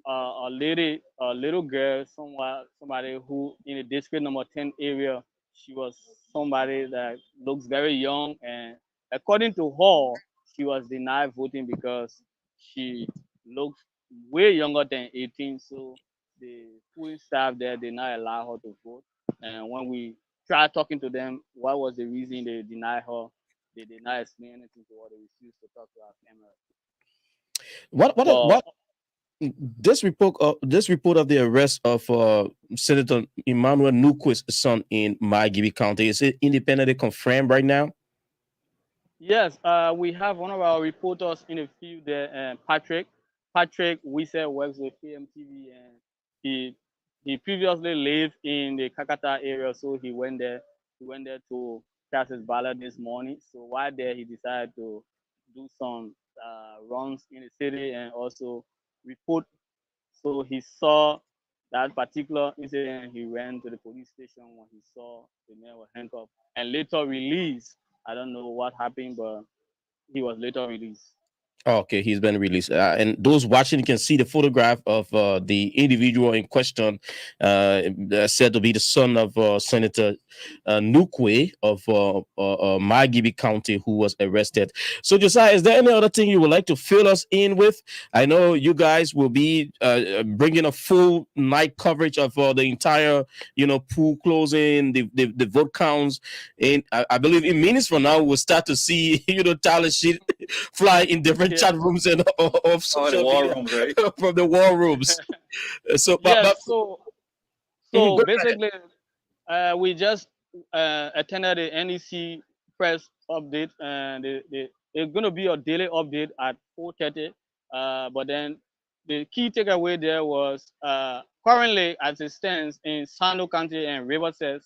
a little girl, somebody who in the district number 10 area, she was somebody that looks very young, and according to her, she was denied voting because she looks way younger than 18. So the polling staff there did not allow her to vote. And when we tried talking to them. What was the reason they denied her? They did not explain anything to her. They refused to talk to our camera. What this report of the arrest of Senator Emmanuel Nuquist's son in Margibi County, is it independently confirmed right now? Yes, we have one of our reporters in the field there, Patrick. Patrick, we said works with KMTV, and he previously lived in the Kakata area, so he went there. He went there to cast his ballot this morning. So while there, he decided to do some runs in the city and also report. So he saw that particular incident. He ran to the police station when he saw the man was handcuffed and later released. I don't know what happened, but he was later released. Okay, he's been released. And those watching can see the photograph of the individual in question, said to be the son of Senator Nukwe of Margibi County, who was arrested. So, Josiah, is there any other thing you would like to fill us in with? I know you guys will be bringing a full night coverage of the entire, pool closing, the vote counts. And I believe in minutes from now, we'll start to see, talent sheet fly in different chat rooms and of social media rooms, right? from the war rooms. So, Yes, Mhm, go ahead. basically, we just attended the NEC press update, and it's going to be a daily update at 4:30. But then the key takeaway there was currently, as it stands in Sando County and Riverside,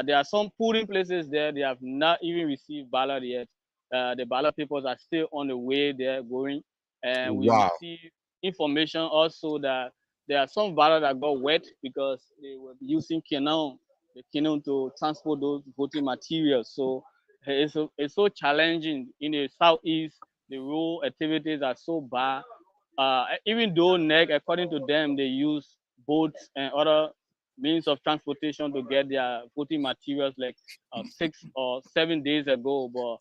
there are some polling places there. They have not even received ballot yet. The ballot papers are still on the way they're going, and we Wow. received information also that there are some ballots that got wet because they were using the canoe to transport those voting materials. So it's so challenging in the southeast. The road activities are so bad. Even though NEC, according to them, they use boats and other means of transportation to get their voting materials like 6 or 7 days ago. But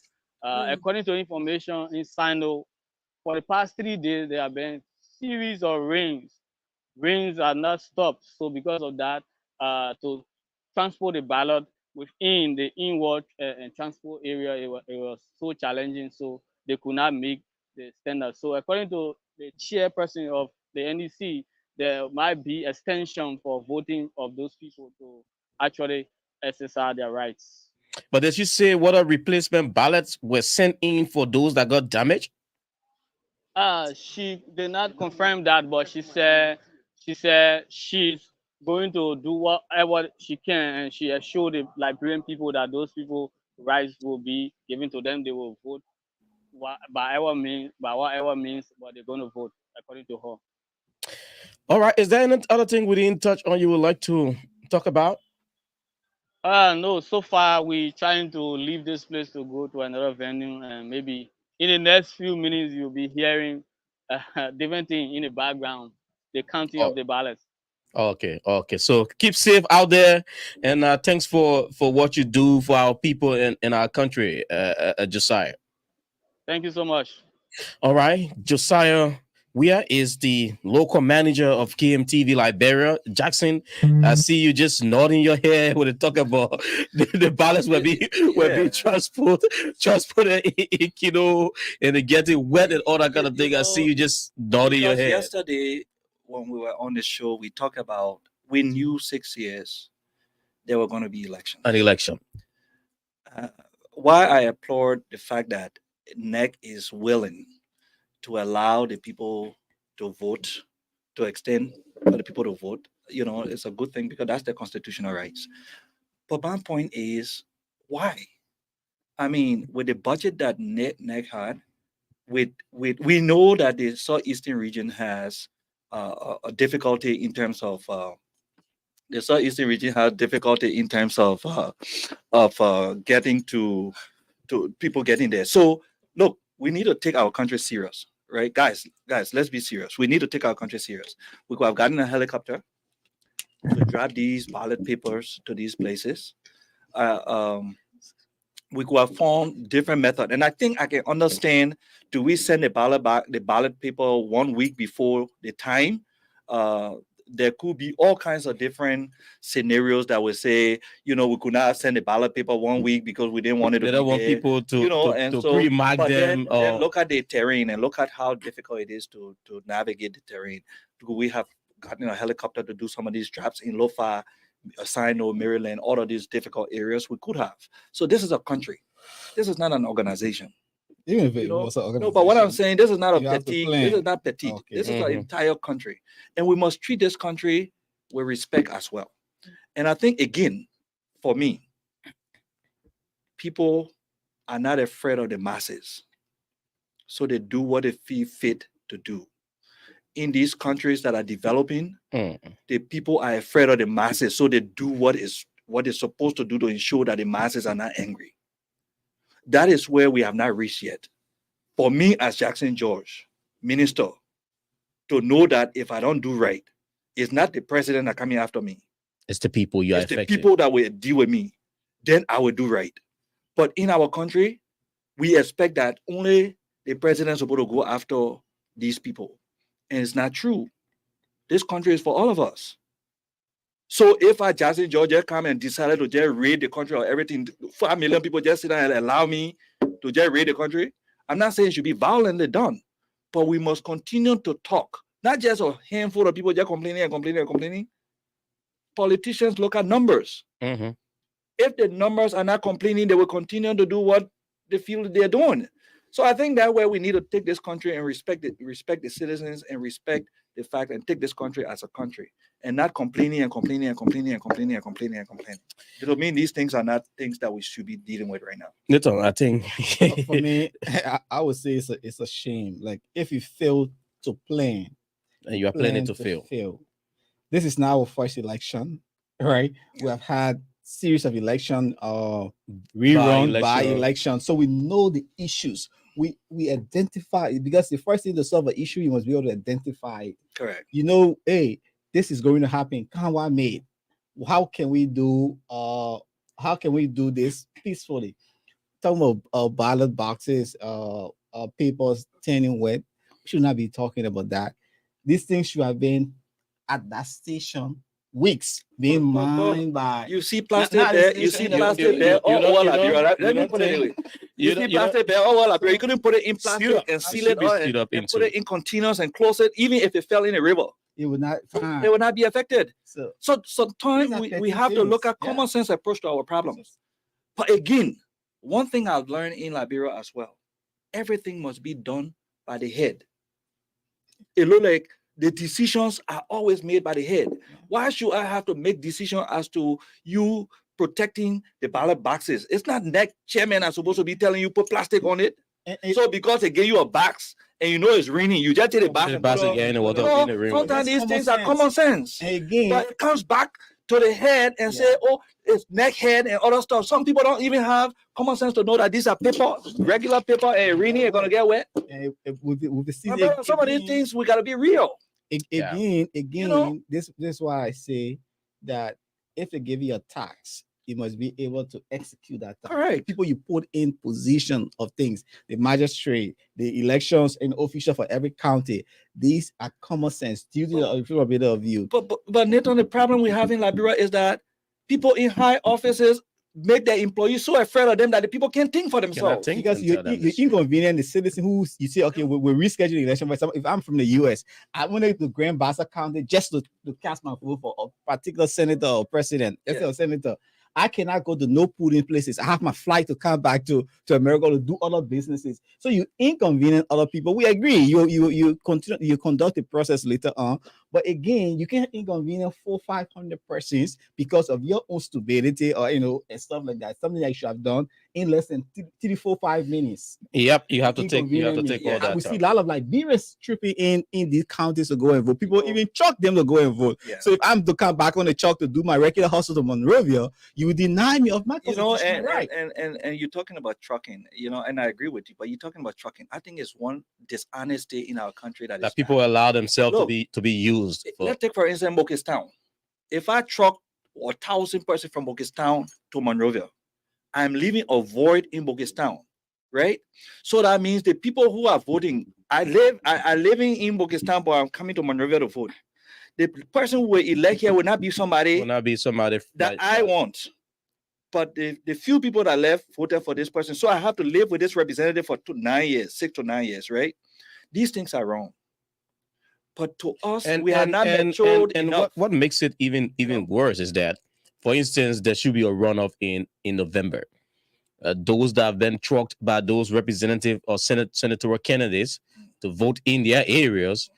according to information in Sino, for the past 3 days, there have been series of rains. Rains are not stopped. So because of that, to transport the ballot within the inward and transport area, it was so challenging. So they could not make the standard. So according to the chairperson of the NEC, there might be extension for voting of those people to actually exercise their rights. But did you say what are replacement ballots were sent in for those that got damaged? She did not confirm that, but she said she's going to do whatever she can, and she assured the Liberian people that those people rights will be given to them. They will vote by whatever means, but they're going to vote according to her. All right. Is there any other thing we didn't touch on you would like to talk about? No, so far we trying to leave this place to go to another venue, and maybe in the next few minutes you'll be hearing different thing in the background, the counting of the ballots. Okay. So keep safe out there, and thanks for what you do for our people in our country, Josiah. Thank you so much. All right, Josiah Weir is the local manager of KMTV Liberia. Jackson, I see you just nodding your head when they talk about the ballots will be transported, and they getting wet and all that kind of thing. I see you just nodding your head. Yesterday, when we were on the show, we talked about we knew 6 years there were going to be elections. An election. Why I applaud the fact that NEC is willing to allow the people to vote, to extend for the people to vote, it's a good thing because that's their constitutional rights. But my point is, why? I mean, with the budget that NEC had, we know that the southeastern region has a difficulty in terms of the southeastern region has difficulty in terms of getting to people getting there. So look, we need to take our country serious, right, guys? Let's be serious. We need to take our country serious. We could have gotten a helicopter to drive these ballot papers to these places. We could have found different method, and I think I can understand. Do we send the ballot paper 1 week before the time? there could be all kinds of different scenarios that would say, we could not send a ballot paper 1 week because we didn't want it to They be don't want there, people to and to so pre-mark but them. then look at the terrain and look at how difficult it is to navigate the terrain. We have gotten a helicopter to do some of these jobs in Lofa, Sino, Maryland, all of these difficult areas we could have. So this is a country. This is not an organization. Even if it was an organization. No, but what I'm saying, this is not a you have to petite. plan. This is not petite. Okay. This is an entire country, and we must treat this country with respect as well. And I think again, for me, people are not afraid of the masses, so they do what they feel fit to do. In these countries that are developing, the people are afraid of the masses, so they do what they're supposed to do to ensure that the masses are not angry. That is where we have not reached yet. For me, as Jackson George, minister, to know that if I don't do right, it's not the president that coming after me. It's the people you are It's the affecting. people that will deal with me. Then I will do right. But in our country, we expect that only the president is supposed to go after these people. And it's not true. This country is for all of us. So if I Jackson George come and decided to just raid the country or everything, 5 million people just sit down and allow me to just raid the country, I'm not saying it should be violently done, but we must continue to talk. Not just a handful of people just complaining. Politicians look at numbers. If the numbers are not complaining, they will continue to do what they feel they're doing. So I think that way we need to take this country and respect the citizens and respect the fact and take this country as a country and not complaining. It will mean these things are not things that we should be dealing with right now. Little, I think. For me, I would say it's a shame. Like if you fail to plan, and you are planning to fail. This is now our first election, right? We have had series of election, rerun by election, so we know the issues. We identify, because the first thing to solve an issue, you must be able to identify it. Correct. Hey, this is going to happen. Kanwa made. How can we do this peacefully? Talking about ballot boxes, papers turning wet. We should not be talking about that. These things should have been at that station weeks being mined by. You see plastic there. You see plastic there. Let me put it anyway. You see plastic there. You couldn't put it in plastic and seal it and put it in containers and close it. Even if it fell in a river, it would not be affected. So sometimes we have to look at common sense approach to our problems. But again, one thing I've learned in Liberia as well: everything must be done by the head. It looks like the decisions are always made by the head. Why should I have to make decisions as to you protecting the ballot boxes? It's not next chairman are supposed to be telling you put plastic on it. So because they gave you a box and you know it's raining, you just take the box. Sometimes these things are common sense. Again, but it comes back to the head and say, oh, it's neck head and other stuff. Some people don't even have common sense to know that these are paper, regular paper, and raining are gonna get wet. Some of these things we gotta be real. Again, this is why I say that if they give you a tax, you must be able to execute that tax. Correct. People you put in position of things, the magistrate, the elections and official for every county, these are common sense. Due to a bit of view. But Nathan, the problem we have in Liberia is that people in high offices make their employees so afraid of them that the people can't think for themselves. Because you inconvenient the citizen who you say, okay, we're rescheduling election. But if I'm from the US, I went to Grand Bassa County just to cast my vote for a particular senator or president. Or senator. I cannot go to no polling places. I have my flight to come back to America to do other businesses. So you inconvenient other people. We agree. You continue, you conduct the process later on. But again, you can't inconvenience 400-500 persons because of your own stupidity or and stuff like that. Something that you should have done in less than 3, 4, 5 minutes. Yep, you have to take all that. We see a lot of Liberians tripping in these counties to go and vote. People even chuck them to go and vote. Yeah. So if I'm to come back on the chalk to do my regular hustle to Monrovia, you would deny me of my constitutional right. And you're talking about trucking, and I agree with you, but you're talking about trucking. I think it's one dishonesty in our country that people allow themselves to be used. Let's take for instance Bokestown. If I truck 1,000 persons from Bokestown to Monrovia, I'm leaving a void in Bokestown, right? So that means the people who are voting, I living in Bokestown, but I'm coming to Monrovia to vote. The person who will elect here will not be somebody that I want. But the few people that left voted for this person. So I have to live with this representative for 9 years, 6 to 9 years, right? These things are wrong. But to us, we are not matured enough. What makes it even worse is that, for instance, there should be a runoff in November. Those that have been trucked by those representative or senatorial candidates to vote in their areas,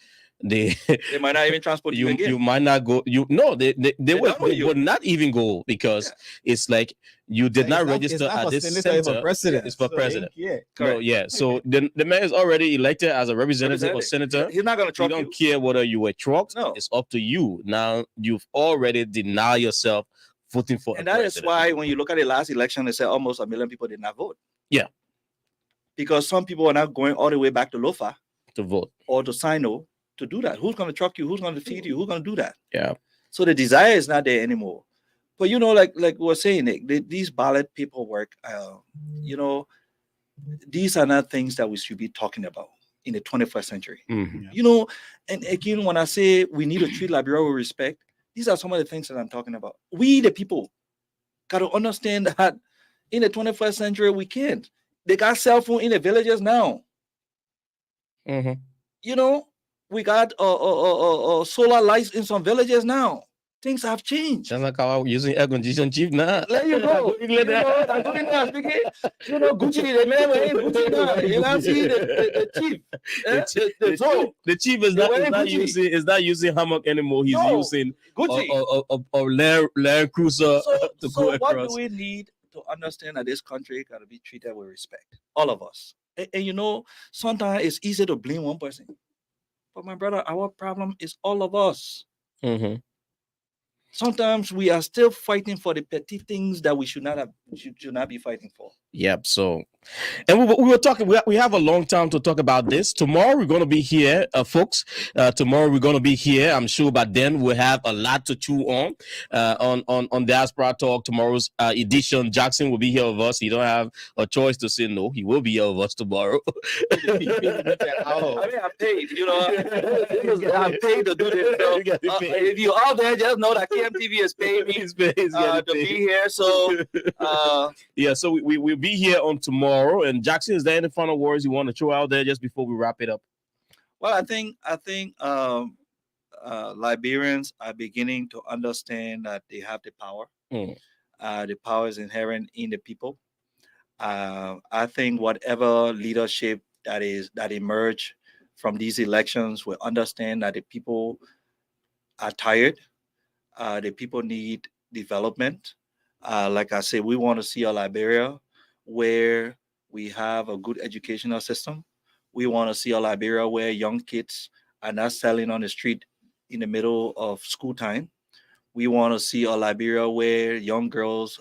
they might not even transport you again. You might not go. They would not even go, because it's like you did not register at this center. For president. It's for president. Yeah. So the man is already elected as a representative or senator. He's not going to truck you. Don't care whether you were trucked. No. It's up to you. Now you've already denied yourself voting for. And that is why when you look at the last election, they said almost 1 million people did not vote. Yeah. Because some people are not going all the way back to Lofa to vote or to Sino to do that. Who's going to truck you? Who's going to feed you? Who's going to do that? Yeah. So the desire is not there anymore. But like we're saying, Nick, these ballot paperwork, these are not things that we should be talking about in the 21st century. Mm-hmm. And again, when I say we need to treat Liberia with respect, these are some of the things that I'm talking about. We, the people, got to understand that in the 21st century, we can't. They got cell phone in the villages now. Mm-hmm. We got solar lights in some villages now. Things have changed. Sounds like how using air conditioning cheap now. Let you go. I'm doing that speaking. Gucci, the man wearing Gucci now. You know, see the chief. The chief is not using hammock anymore. He's using Gucci. a Land Cruiser to go across. What do we need to understand that this country got to be treated with respect? All of us. And sometimes it's easy to blame one person. But my brother, our problem is all of us. Mm-hmm. Sometimes we are still fighting for the petty things that we should not be fighting for. Yep. So, and we were talking. We have a long time to talk about this. Tomorrow we're going to be here, folks. Tomorrow we're going to be here. I'm sure by then we'll have a lot to chew on Diaspora Talk. Tomorrow's edition. Jackson will be here with us. He don't have a choice to say no. He will be here with us tomorrow. I mean, I'm paid. I'm paid to do this. So, if you're out there, just know that KMTV is paying me to be here. So, yeah. So we'll be here on tomorrow. And Jackson, is there any final words you want to throw out there just before we wrap it up? Well, I think Liberians are beginning to understand that they have the power. The power is inherent in the people. I think whatever leadership that emerge from these elections will understand that the people are tired. The people need development. Like I said, we want to see a Liberia where we have a good educational system. We want to see a Liberia where young kids are not selling on the street in the middle of school time. We want to see a Liberia where young girls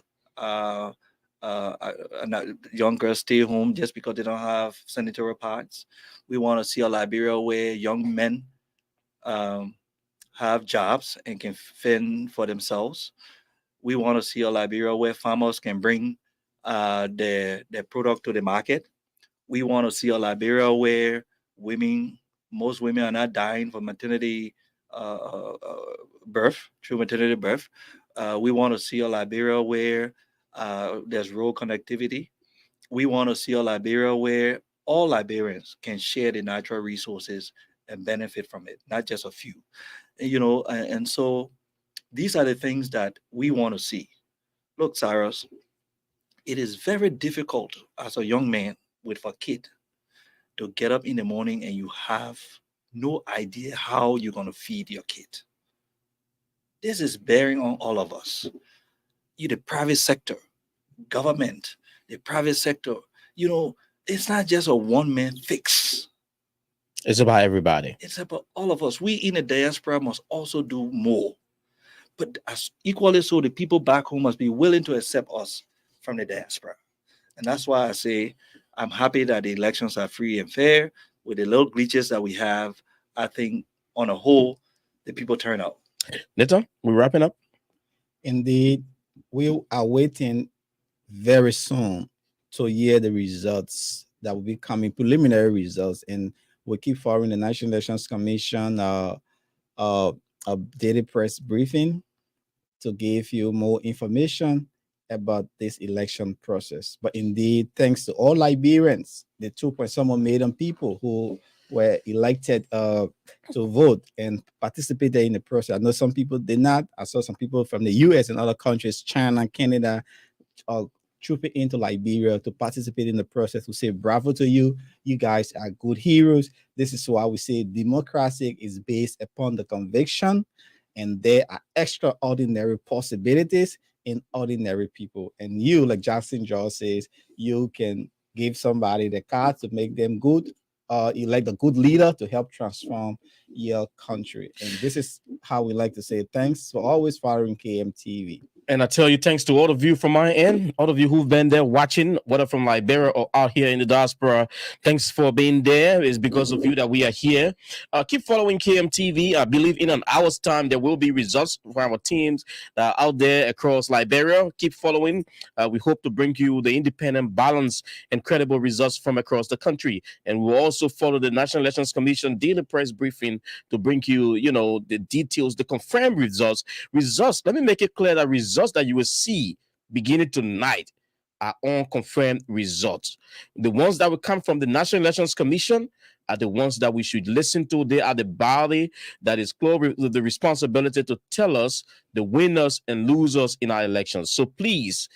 stay home just because they don't have sanitary pads. We want to see a Liberia where young men have jobs and can fend for themselves. We want to see a Liberia where farmers can bring their product to the market. We want to see a Liberia where most women are not dying from maternity birth, through maternity birth. We want to see a Liberia where there's rural connectivity. We want to see a Liberia where all Liberians can share the natural resources and benefit from it, not just a few. And so these are the things that we want to see. Look, Cyrus, it is very difficult as a young man with a kid to get up in the morning and you have no idea how you're going to feed your kid. This is bearing on all of us. The private sector, government, the private sector, it's not just a one-man fix. It's about everybody. It's about all of us. We in the diaspora must also do more. But as equally so, the people back home must be willing to accept us from the diaspora. And that's why I say I'm happy that the elections are free and fair. With the little glitches that we have, I think on a whole, the people turn out. Nita, we're wrapping up. Indeed, we are waiting very soon to hear the results that will be coming, preliminary results, and we'll keep following the National Elections Commission a daily press briefing to give you more information about this election process. But indeed, thanks to all Liberians, the 2 point some million people who were elected to vote and participated in the process. I know some people did not. I saw some people from the US and other countries, China, Canada, trooping into Liberia to participate in the process. We say bravo to you. You guys are good heroes. This is why we say democracy is based upon the conviction, and there are extraordinary possibilities in ordinary people. And you, like Jackson George says, you can give somebody the card to make them good. Elect a good leader to help transform your country. And this is how we like to say thanks for always following KMTV. And I tell you, thanks to all of you from my end, all of you who've been there watching, whether from Liberia or out here in the diaspora, thanks for being there. It's because of you that we are here. Keep following KMTV. I believe in an hour's time, there will be results for our teams that are out there across Liberia. Keep following. We hope to bring you the independent, balanced, and credible results from across the country. And we'll also follow the National Elections Commission daily press briefing to bring you, the details, the confirmed results. Let me make it clear that results that you will see beginning tonight are unconfirmed results. The ones that will come from the National Elections Commission are the ones that we should listen to. They are the body that is close with the responsibility to tell us the winners and losers in our elections. So please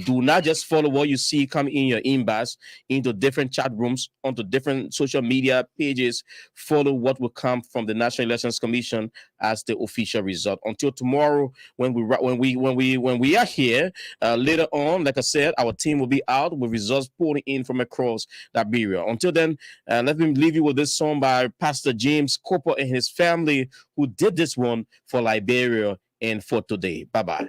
do not just follow what you see come in your inbox into different chat rooms, onto different social media pages. Follow what will come from the National Elections Commission as the official result. Until tomorrow, when we are here later on, like I said, our team will be out with results pouring in from across Liberia. Until then, let me leave you with this song by Pastor James Cooper and his family, who did this one for Liberia and for today. Bye-bye.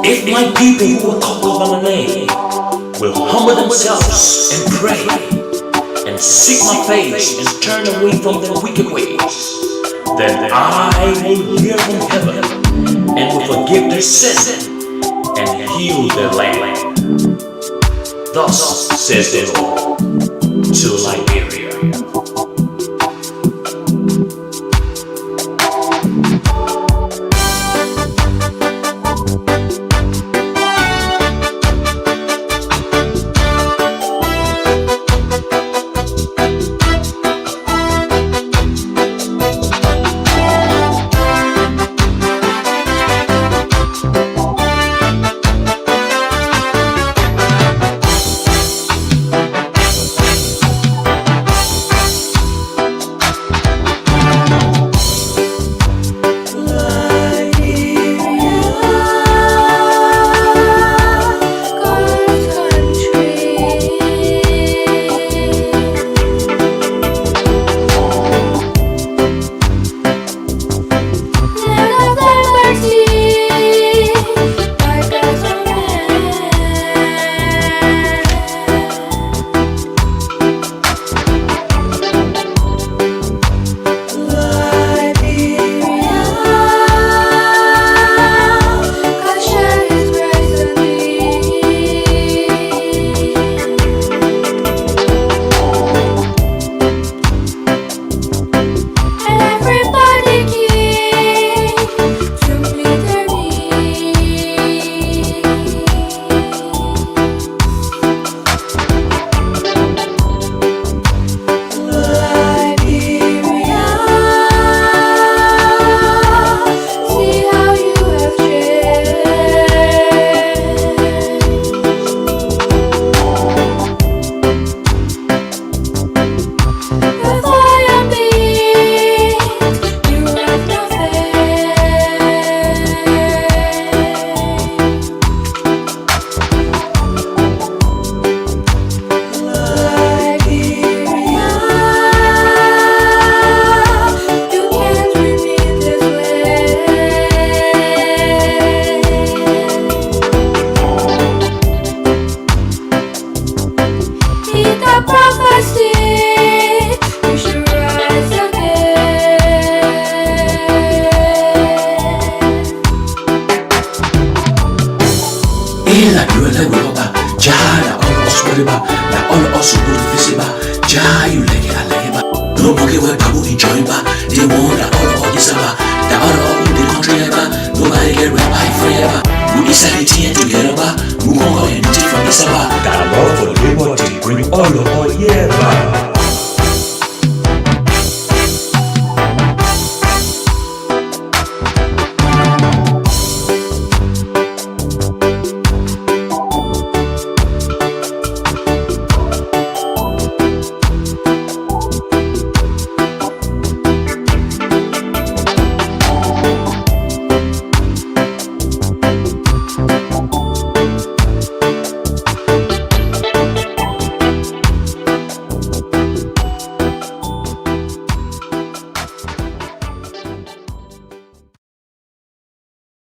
If my people who are called by my name will humble themselves and pray and seek my face and turn away from their wicked ways, then I will hear from heaven and will forgive their sin and heal their land. Thus says the Lord to Liberia. ba. Now all of us will visit ba. Ja you like it, I like it ba. No monkey where babu enjoy ba. They want that all of us is ba. That all of us in the country